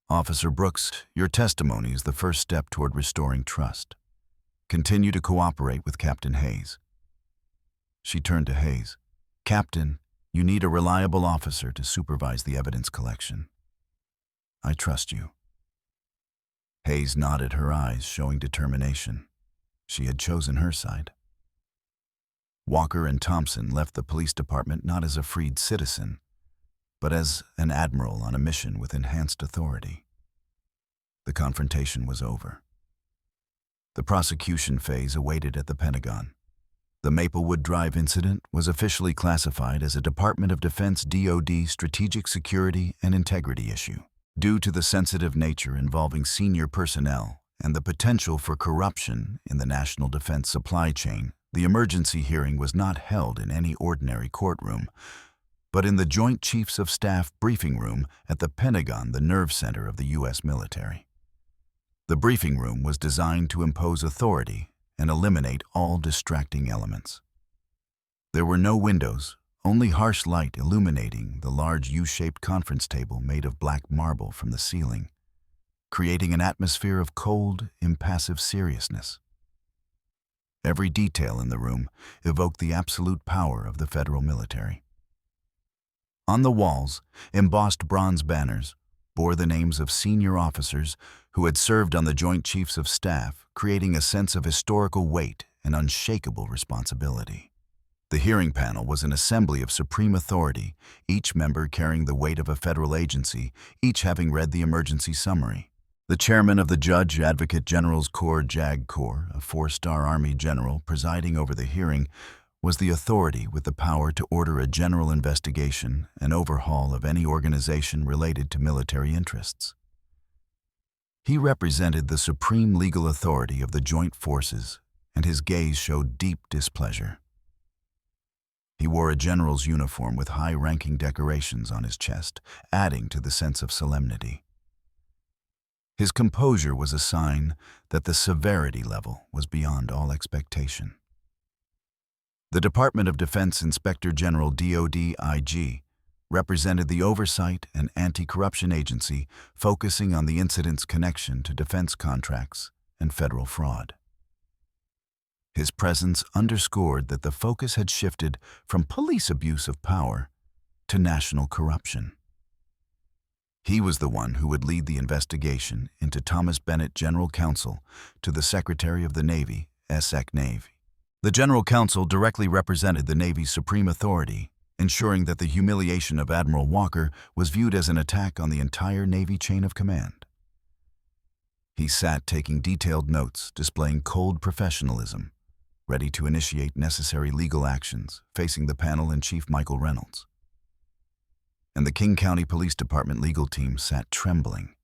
Speaker 1: Officer Brooks, your testimony is the first step toward restoring trust. Continue to cooperate with Captain Hayes. She turned to Hayes. Captain, you need a reliable officer to supervise the evidence collection. I trust you. Hayes nodded, her eyes showing determination. She had chosen her side. Walker and Thompson left the police department not as a freed citizen, but as an admiral on a mission with enhanced authority. The confrontation was over. The prosecution phase awaited at the Pentagon. The Maplewood Drive incident was officially classified as a Department of Defense DoD strategic security and integrity issue. Due to the sensitive nature involving senior personnel and the potential for corruption in the national defense supply chain, the emergency hearing was not held in any ordinary courtroom, but in the Joint Chiefs of Staff briefing room at the Pentagon, the nerve center of the U.S. military. The briefing room was designed to impose authority and eliminate all distracting elements. There were no windows, only harsh light illuminating the large U-shaped conference table made of black marble from the ceiling, creating an atmosphere of cold, impassive seriousness. Every detail in the room evoked the absolute power of the federal military. On the walls, embossed bronze banners bore the names of senior officers who had served on the Joint Chiefs of Staff, creating a sense of historical weight and unshakable responsibility. The hearing panel was an assembly of supreme authority, each member carrying the weight of a federal agency, each having read the emergency summary. The chairman of the Judge Advocate General's Corps, JAG Corps, a 4-star Army general presiding over the hearing, was the authority with the power to order a general investigation and overhaul of any organization related to military interests. He represented the supreme legal authority of the joint forces, and his gaze showed deep displeasure. He wore a general's uniform with high-ranking decorations on his chest, adding to the sense of solemnity. His composure was a sign that the severity level was beyond all expectation. The Department of Defense Inspector General DoD IG represented the Oversight and Anti-Corruption Agency, focusing on the incident's connection to defense contracts and federal fraud. His presence underscored that the focus had shifted from police abuse of power to national corruption. He was the one who would lead the investigation into Thomas Bennett, General Counsel to the Secretary of the Navy, Navy. The General Counsel directly represented the Navy's supreme authority, ensuring that the humiliation of Admiral Walker was viewed as an attack on the entire Navy chain of command. He sat taking detailed notes, displaying cold professionalism, ready to initiate necessary legal actions, facing the panel and Chief Michael Reynolds. And the King County Police Department legal team sat trembling,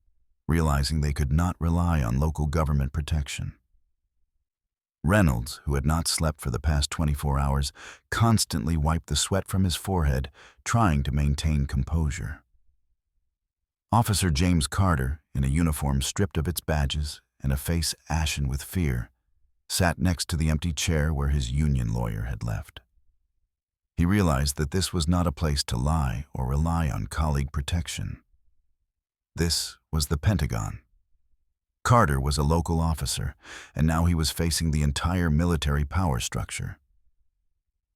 Speaker 1: realizing they could not rely on local government protection. Reynolds, who had not slept for the past 24 hours, constantly wiped the sweat from his forehead, trying to maintain composure. Officer James Carter, in a uniform stripped of its badges and a face ashen with fear, sat next to the empty chair where his union lawyer had left. He realized that this was not a place to lie or rely on colleague protection. This was the Pentagon. Carter was a local officer, and now he was facing the entire military power structure.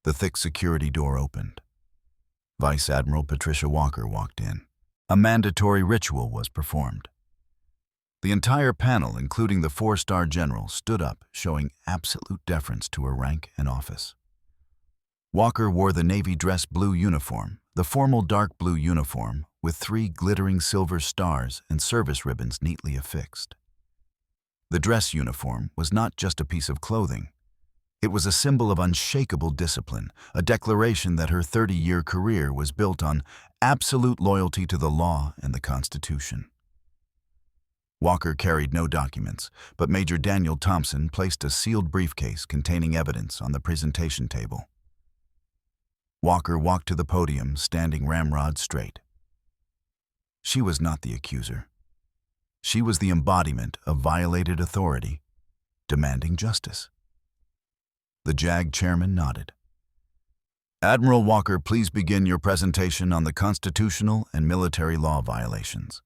Speaker 1: The thick security door opened. Vice Admiral Patricia Walker walked in. A mandatory ritual was performed. The entire panel, including the 4-star general, stood up, showing absolute deference to her rank and office. Walker wore the navy dress blue uniform, the formal dark blue uniform, with 3 glittering silver stars and service ribbons neatly affixed. The dress uniform was not just a piece of clothing. It was a symbol of unshakable discipline, a declaration that her 30-year career was built on absolute loyalty to the law and the Constitution. Walker carried no documents, but Major Daniel Thompson placed a sealed briefcase containing evidence on the presentation table. Walker walked to the podium, standing ramrod straight. She was not the accuser. She was the embodiment of violated authority, demanding justice. The JAG chairman nodded. Admiral Walker, please begin your presentation on the constitutional and military law violations.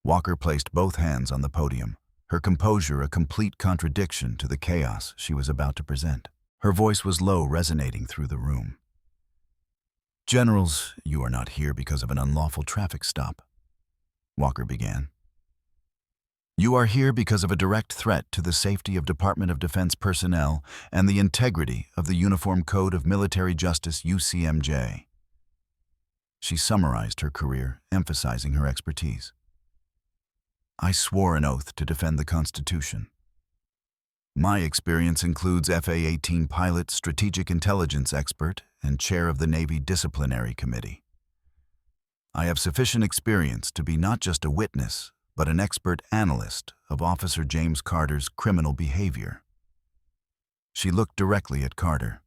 Speaker 1: Walker placed both hands on the podium, her composure a complete contradiction to the chaos she was about to present. Her voice was low, resonating through the room. Generals, you are not here because of an unlawful traffic stop, Walker began. You are here because of a direct threat to the safety of Department of Defense personnel and the integrity of the Uniform Code of Military Justice, UCMJ. She summarized her career, emphasizing her expertise. I swore an oath to defend the Constitution. My experience includes FA-18 pilot, strategic intelligence expert, and chair of the Navy Disciplinary Committee. I have sufficient experience to be not just a witness, but an expert analyst of Officer James Carter's criminal behavior. She looked directly at Carter.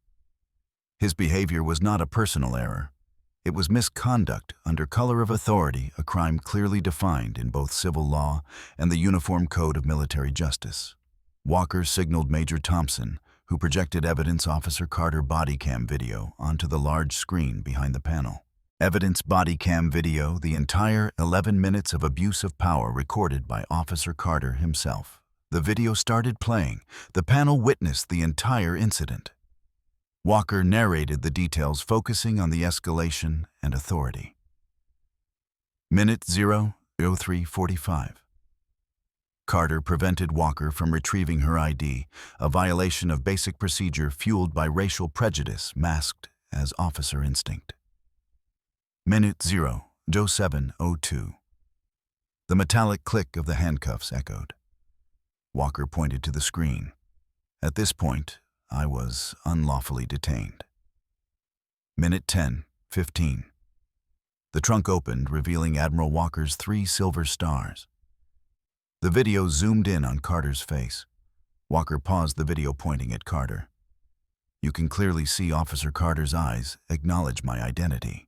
Speaker 1: His behavior was not a personal error. It was misconduct under color of authority, a crime clearly defined in both civil law and the Uniform Code of Military Justice. Walker signaled Major Thompson, who projected evidence Officer Carter body cam video onto the large screen behind the panel. Evidence body cam video, the entire 11 minutes of abuse of power recorded by Officer Carter himself. The video started playing. The panel witnessed the entire incident. Walker narrated the details, focusing on the escalation and authority. Minute 0:03:45. Carter prevented Walker from retrieving her ID, a violation of basic procedure fueled by racial prejudice masked as officer instinct. Minute 0:07:02. The metallic click of the handcuffs echoed. Walker pointed to the screen. At this point, I was unlawfully detained. Minute 10:15. The trunk opened, revealing Admiral Walker's 3 silver stars. The video zoomed in on Carter's face. Walker paused the video, pointing at Carter. You can clearly see Officer Carter's eyes acknowledge my identity.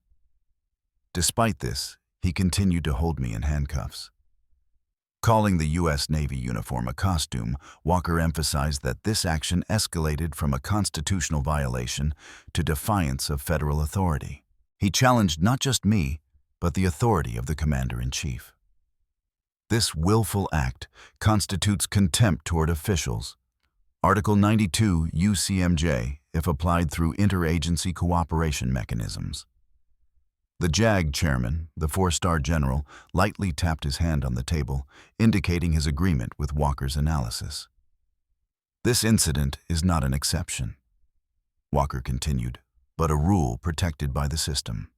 Speaker 1: Despite this, he continued to hold me in handcuffs. Calling the U.S. Navy uniform a costume, Walker emphasized that this action escalated from a constitutional violation to defiance of federal authority. He challenged not just me, but the authority of the commander-in-chief. This willful act constitutes contempt toward officials. Article 92 UCMJ, if applied through interagency cooperation mechanisms. The JAG chairman, the 4-star general, lightly tapped his hand on the table, indicating his agreement with Walker's analysis. This incident is not an exception, Walker continued, but a rule protected by the system.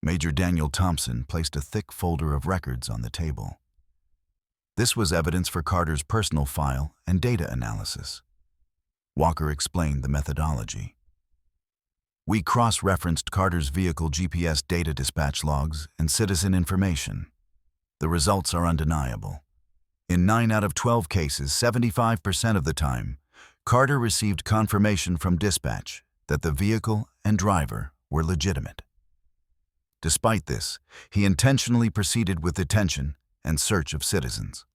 Speaker 1: Major Daniel Thompson placed a thick folder of records on the table. This was evidence for Carter's personal file and data analysis. Walker explained the methodology. We cross-referenced Carter's vehicle GPS data dispatch logs and citizen information. The results are undeniable. In 9 out of 12 cases, 75% of the time, Carter received confirmation from dispatch that the vehicle and driver were legitimate. Despite this, he intentionally proceeded with detention and search of citizens.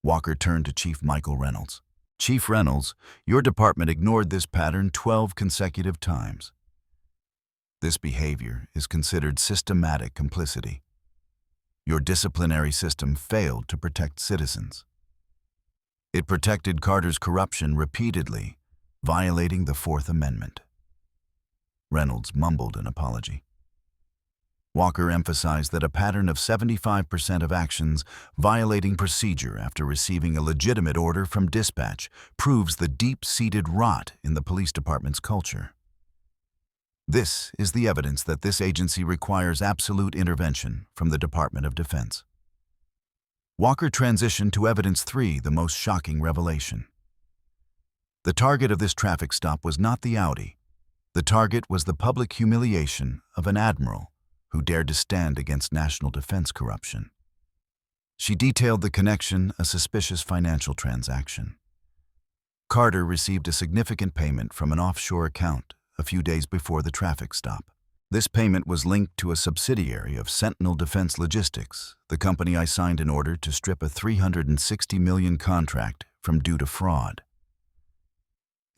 Speaker 1: Walker turned to Chief Michael Reynolds. Chief Reynolds, your department ignored this pattern 12 consecutive times. This behavior is considered systematic complicity. Your disciplinary system failed to protect citizens. It protected Carter's corruption repeatedly, violating the 4th Amendment. Reynolds mumbled an apology. Walker emphasized that a pattern of 75% of actions violating procedure after receiving a legitimate order from dispatch proves the deep-seated rot in the police department's culture. This is the evidence that this agency requires absolute intervention from the Department of Defense. Walker transitioned to evidence 3, the most shocking revelation. The target of this traffic stop was not the Audi. The target was the public humiliation of an admiral who dared to stand against national defense corruption. She detailed the connection, a suspicious financial transaction. Carter received a significant payment from an offshore account a few days before the traffic stop. This payment was linked to a subsidiary of Sentinel Defense Logistics, the company I signed an order to strip a $360 million contract from due to fraud.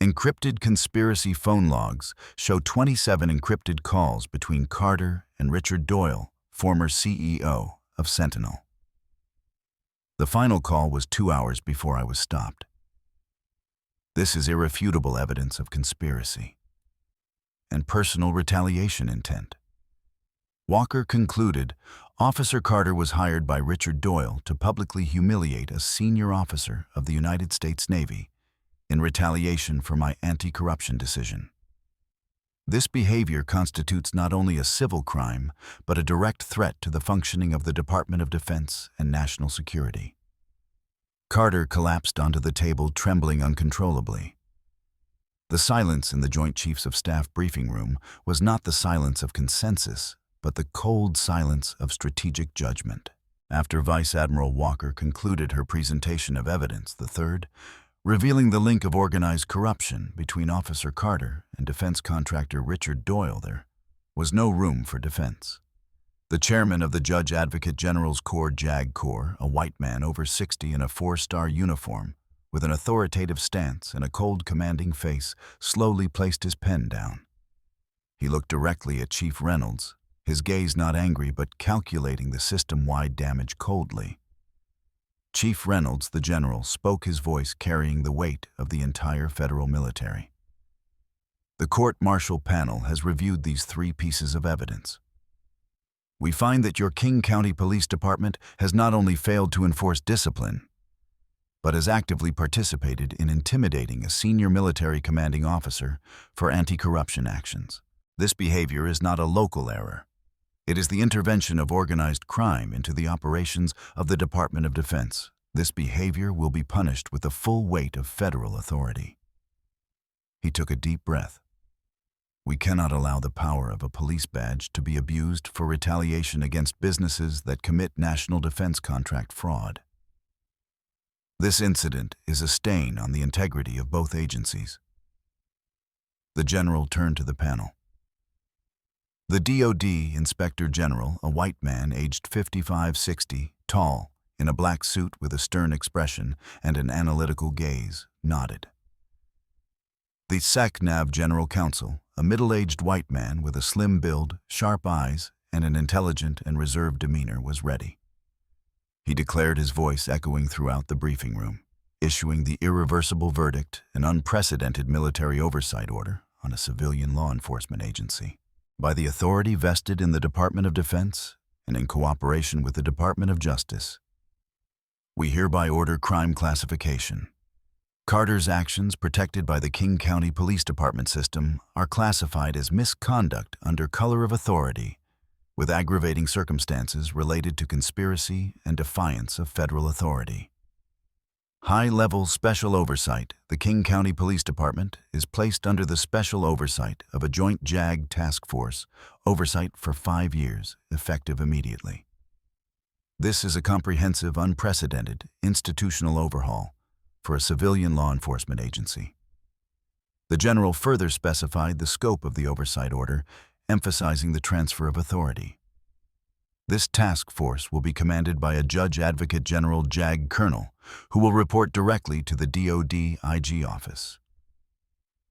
Speaker 1: Encrypted conspiracy phone logs show 27 encrypted calls between Carter and Richard Doyle, former CEO of Sentinel. The final call was 2 hours before I was stopped. This is irrefutable evidence of conspiracy and personal retaliation intent. Walker concluded Officer Carter was hired by Richard Doyle to publicly humiliate a senior officer of the United States Navy in retaliation for my anti-corruption decision. This behavior constitutes not only a civil crime, but a direct threat to the functioning of the Department of Defense and national security. Carter collapsed onto the table, trembling uncontrollably. The silence in the Joint Chiefs of Staff briefing room was not the silence of consensus, but the cold silence of strategic judgment. After Vice Admiral Walker concluded her presentation of evidence, the third, revealing the link of organized corruption between Officer Carter and defense contractor Richard Doyle, there was no room for defense. The chairman of the Judge Advocate General's Corps, JAG Corps, a white man over 60 in a 4-star uniform, with an authoritative stance and a cold, commanding face, slowly placed his pen down. He looked directly at Chief Reynolds, his gaze not angry but calculating the system-wide damage coldly. Chief Reynolds, the general, spoke, his voice carrying the weight of the entire federal military. The court-martial panel has reviewed these 3 pieces of evidence. We find that your King County Police Department has not only failed to enforce discipline, but has actively participated in intimidating a senior military commanding officer for anti-corruption actions. This behavior is not a local error. It is the intervention of organized crime into the operations of the Department of Defense. This behavior will be punished with the full weight of federal authority. He took a deep breath. We cannot allow the power of a police badge to be abused for retaliation against businesses that commit national defense contract fraud. This incident is a stain on the integrity of both agencies. The general turned to the panel. The DoD Inspector General, a white man aged 55-60, tall, in a black suit with a stern expression and an analytical gaze, nodded. The SACNAV General Counsel, a middle-aged white man with a slim build, sharp eyes, and an intelligent and reserved demeanor, was ready. He declared, his voice echoing throughout the briefing room, issuing the irreversible verdict, an unprecedented military oversight order on a civilian law enforcement agency. By the authority vested in the Department of Defense and in cooperation with the Department of Justice, we hereby order crime classification. Carter's actions, protected by the King County Police Department system, are classified as misconduct under color of authority, with aggravating circumstances related to conspiracy and defiance of federal authority. High-level special oversight. The King County Police Department is placed under the special oversight of a joint JAG task force, oversight for 5 years, effective immediately. This is a comprehensive, unprecedented, institutional overhaul for a civilian law enforcement agency. The general further specified the scope of the oversight order, emphasizing the transfer of authority. This task force will be commanded by a Judge Advocate General JAG Colonel, who will report directly to the DoD IG office.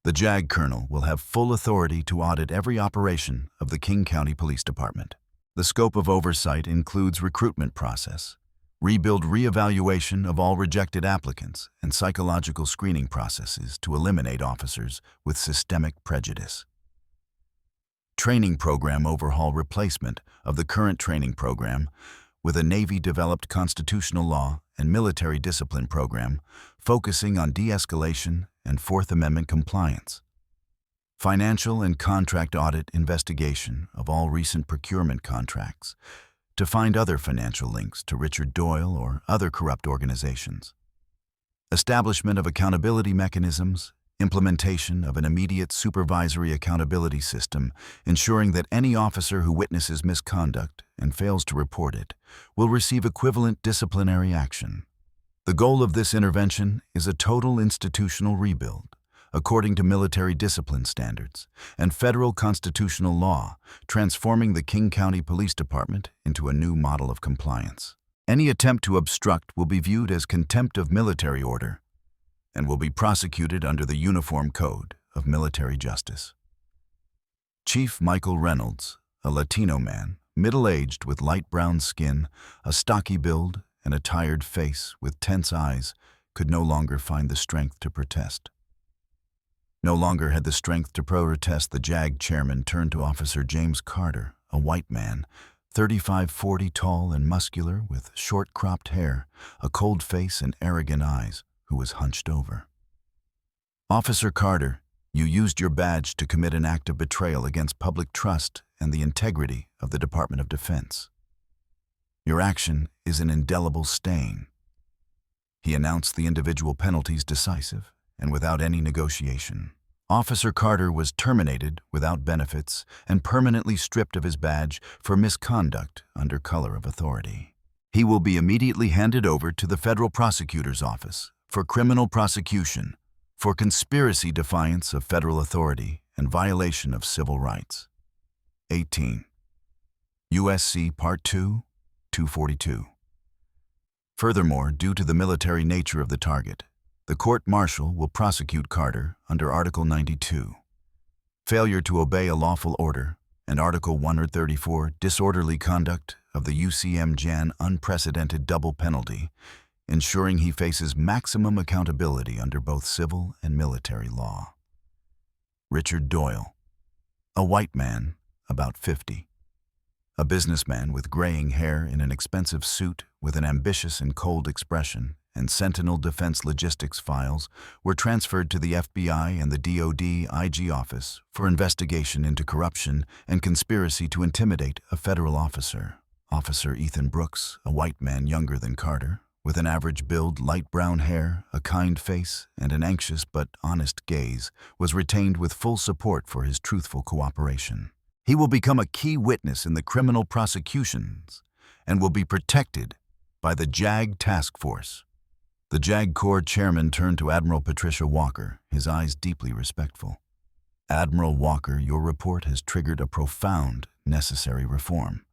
Speaker 1: The JAG Colonel will have full authority to audit every operation of the King County Police Department. The scope of oversight includes recruitment process, reevaluation of all rejected applicants, and psychological screening processes to eliminate officers with systemic prejudice. Training program overhaul, replacement of the current training program with a Navy-developed constitutional law and military discipline program focusing on de-escalation and Fourth Amendment compliance. Financial and contract audit investigation of all recent procurement contracts to find other financial links to Richard Doyle or other corrupt organizations. Establishment of accountability mechanisms, implementation of an immediate supervisory accountability system, ensuring that any officer who witnesses misconduct and fails to report it will receive equivalent disciplinary action. The goal of this intervention is a total institutional rebuild, according to military discipline standards and federal constitutional law, transforming the King County Police Department into a new model of compliance. Any attempt to obstruct will be viewed as contempt of military order and will be prosecuted under the Uniform Code of Military Justice. Chief Michael Reynolds, a Latino man, middle-aged with light brown skin, a stocky build, and a tired face with tense eyes, could no longer find the strength to protest. No longer had the strength to protest. The JAG chairman turned to Officer James Carter, a white man, 35-40 tall and muscular, with short cropped hair, a cold face and arrogant eyes, who was hunched over. Officer Carter, you used your badge to commit an act of betrayal against public trust and the integrity of the Department of Defense. Your action is an indelible stain. He announced the individual penalties decisive and without any negotiation. Officer Carter was terminated without benefits and permanently stripped of his badge for misconduct under color of authority. He will be immediately handed over to the federal prosecutor's office for criminal prosecution for conspiracy defiance of federal authority and violation of civil rights. 18. USC Part 2, 242. Furthermore, due to the military nature of the target, the court-martial will prosecute Carter under Article 92, failure to obey a lawful order, and Article 134, disorderly conduct of the UCM-JAN unprecedented double penalty, ensuring he faces maximum accountability under both civil and military law. Richard Doyle, a white man, about 50. A businessman with graying hair in an expensive suit with an ambitious and cold expression, and Sentinel Defense Logistics files were transferred to the FBI and the DoD IG office for investigation into corruption and conspiracy to intimidate a federal officer. Officer Ethan Brooks, a white man younger than Carter, with an average build, light brown hair, a kind face, and an anxious but honest gaze, was retained with full support for his truthful cooperation. He will become a key witness in the criminal prosecutions and will be protected by the JAG Task Force. The JAG Corps chairman turned to Admiral Patricia Walker, his eyes deeply respectful. Admiral Walker, your report has triggered a profound, necessary reform.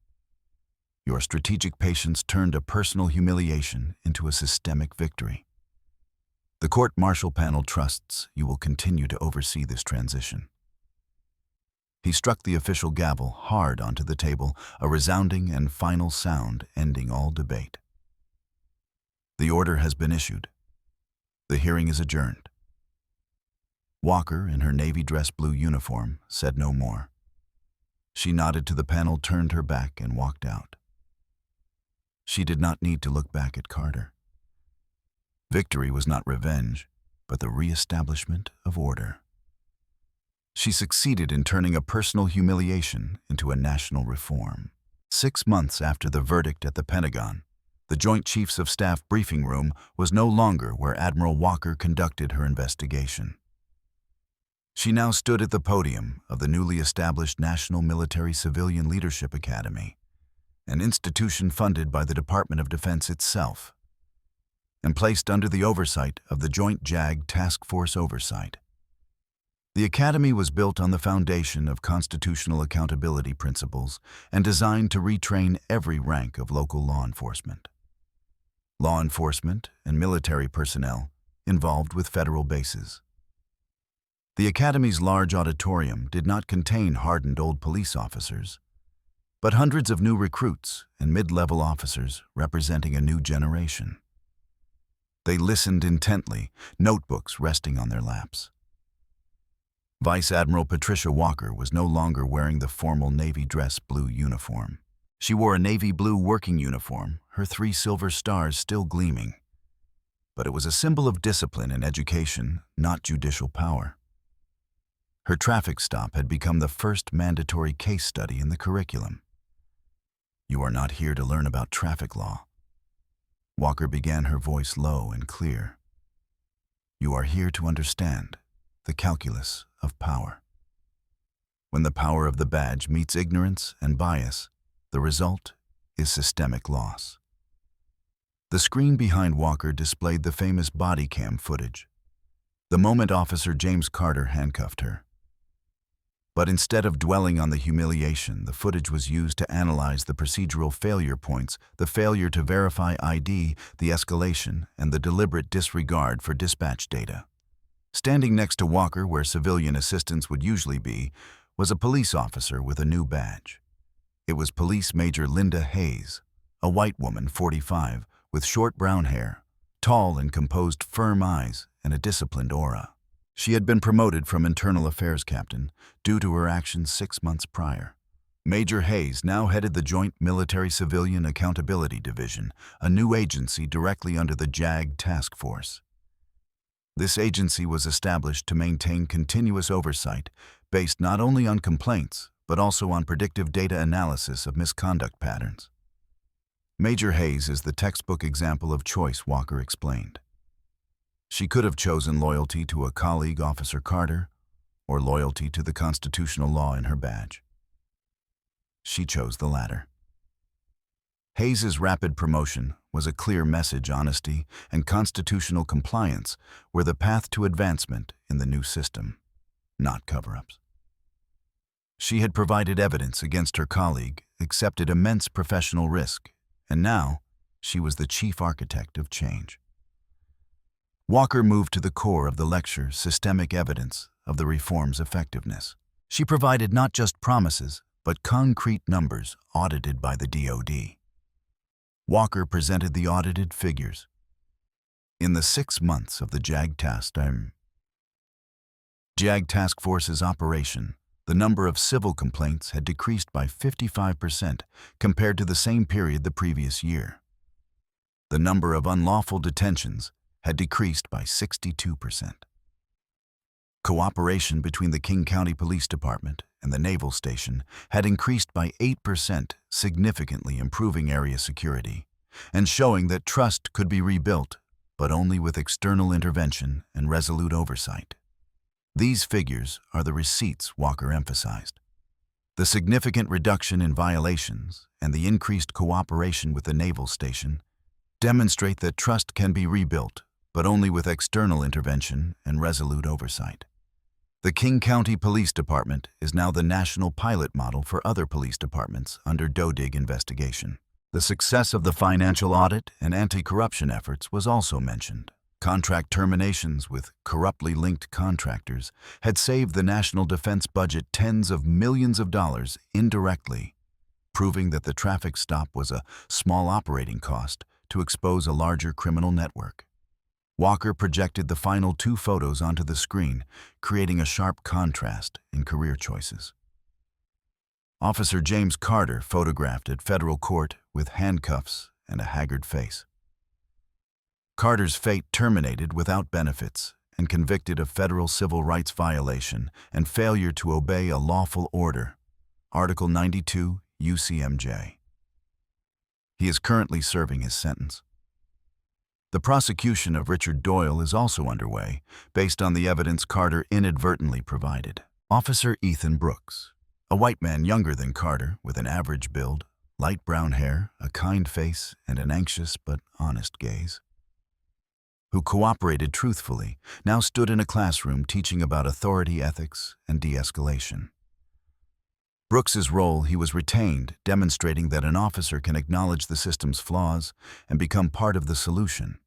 Speaker 1: Your strategic patience turned a personal humiliation into a systemic victory. The court-martial panel trusts you will continue to oversee this transition. He struck the official gavel hard onto the table, a resounding and final sound ending all debate. The order has been issued. The hearing is adjourned. Walker, in her navy dress blue uniform, said no more. She nodded to the panel, turned her back, and walked out. She did not need to look back at Carter. Victory was not revenge, but the reestablishment of order. She succeeded in turning a personal humiliation into a national reform. 6 months after the verdict at the Pentagon, the Joint Chiefs of Staff briefing room was no longer where Admiral Walker conducted her investigation. She now stood at the podium of the newly established National Military Civilian Leadership Academy, an institution funded by the Department of Defense itself, and placed under the oversight of the Joint JAG Task Force oversight. The Academy was built on the foundation of constitutional accountability principles and designed to retrain every rank of local law enforcement. Law enforcement and military personnel involved with federal bases. The Academy's large auditorium did not contain hardened old police officers, but hundreds of new recruits and mid-level officers representing a new generation. They listened intently, notebooks resting on their laps. Vice Admiral Patricia Walker was no longer wearing the formal navy dress blue uniform. She wore a navy blue working uniform, her 3 silver stars still gleaming. But it was a symbol of discipline and education, not judicial power. Her traffic stop had become the first mandatory case study in the curriculum. You are not here to learn about traffic law. Walker began, her voice low and clear. You are here to understand the calculus of power. When the power of the badge meets ignorance and bias, the result is systemic loss. The screen behind Walker displayed the famous body cam footage, the moment Officer James Carter handcuffed her. But instead of dwelling on the humiliation, the footage was used to analyze the procedural failure points, the failure to verify ID, the escalation, and the deliberate disregard for dispatch data. Standing next to Walker, where civilian assistance would usually be, was a police officer with a new badge. It was Police Major Linda Hayes, a white woman, 45, with short brown hair, tall and composed, firm eyes, and a disciplined aura. She had been promoted from Internal Affairs Captain due to her actions 6 months prior. Major Hayes now headed the Joint Military Civilian Accountability Division, a new agency directly under the JAG Task Force. This agency was established to maintain continuous oversight based not only on complaints, but also on predictive data analysis of misconduct patterns. Major Hayes is the textbook example of choice, Walker explained. She could have chosen loyalty to a colleague, Officer Carter, or loyalty to the constitutional law in her badge. She chose the latter. Hayes's rapid promotion was a clear message. Honesty and constitutional compliance were the path to advancement in the new system, not cover-ups. She had provided evidence against her colleague, accepted immense professional risk, and now she was the chief architect of change. Walker moved to the core of the lecture, systemic evidence of the reform's effectiveness. She provided not just promises, but concrete numbers audited by the DoD. Walker presented the audited figures. In the 6 months of the JAG Task Force's operation, the number of civil complaints had decreased by 55% compared to the same period the previous year. The number of unlawful detentions had decreased by 62%. Cooperation between the King County Police Department and the Naval Station had increased by 8%, significantly improving area security and showing that trust could be rebuilt, but only with external intervention and resolute oversight. These figures are the receipts Walker emphasized. The significant reduction in violations and the increased cooperation with the Naval Station demonstrate that trust can be rebuilt, but only with external intervention and resolute oversight. The King County Police Department is now the national pilot model for other police departments under DODIG investigation. The success of the financial audit and anti-corruption efforts was also mentioned. Contract terminations with corruptly linked contractors had saved the national defense budget tens of millions of dollars indirectly, proving that the traffic stop was a small operating cost to expose a larger criminal network. Walker projected the final 2 photos onto the screen, creating a sharp contrast in career choices. Officer James Carter photographed at federal court with handcuffs and a haggard face. Carter's fate terminated without benefits and convicted of federal civil rights violation and failure to obey a lawful order, Article 92 UCMJ. He is currently serving his sentence. The prosecution of Richard Doyle is also underway, based on the evidence Carter inadvertently provided. Officer Ethan Brooks, a white man younger than Carter with an average build, light brown hair, a kind face, and an anxious but honest gaze, who cooperated truthfully, now stood in a classroom teaching about authority ethics and de-escalation. Brooks's role, he was retained, demonstrating that an officer can acknowledge the system's flaws and become part of the solution.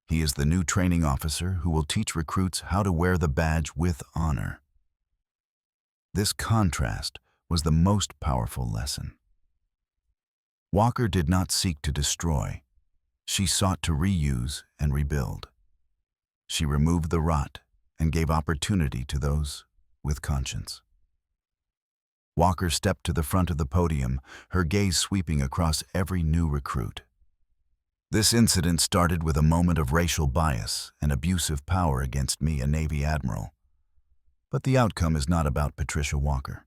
Speaker 1: He is the new training officer who will teach recruits how to wear the badge with honor. This contrast was the most powerful lesson. Walker did not seek to destroy. She sought to reuse and rebuild. She removed the rot and gave opportunity to those with conscience. Walker stepped to the front of the podium, her gaze sweeping across every new recruit. This incident started with a moment of racial bias and abusive power against me, a Navy admiral. But the outcome is not about Patricia Walker.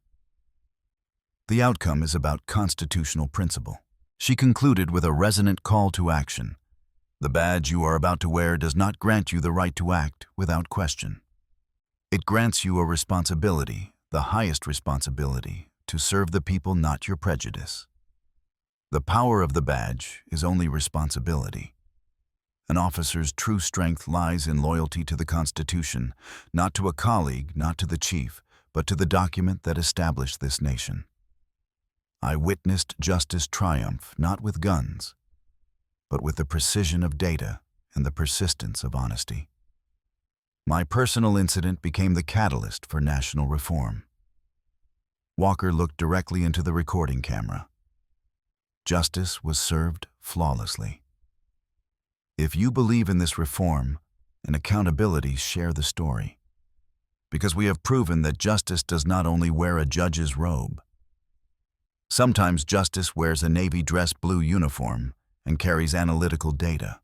Speaker 1: The outcome is about constitutional principle. She concluded with a resonant call to action. The badge you are about to wear does not grant you the right to act without question. It grants you a responsibility, the highest responsibility, to serve the people, not your prejudice. The power of the badge is only responsibility. An officer's true strength lies in loyalty to the Constitution, not to a colleague, not to the chief, but to the document that established this nation. I witnessed justice triumph not with guns, but with the precision of data and the persistence of honesty. My personal incident became the catalyst for national reform. Walker looked directly into the recording camera. Justice was served flawlessly. If you believe in this reform and accountability, share the story. Because we have proven that justice does not only wear a judge's robe. Sometimes justice wears a navy dress blue uniform and carries analytical data.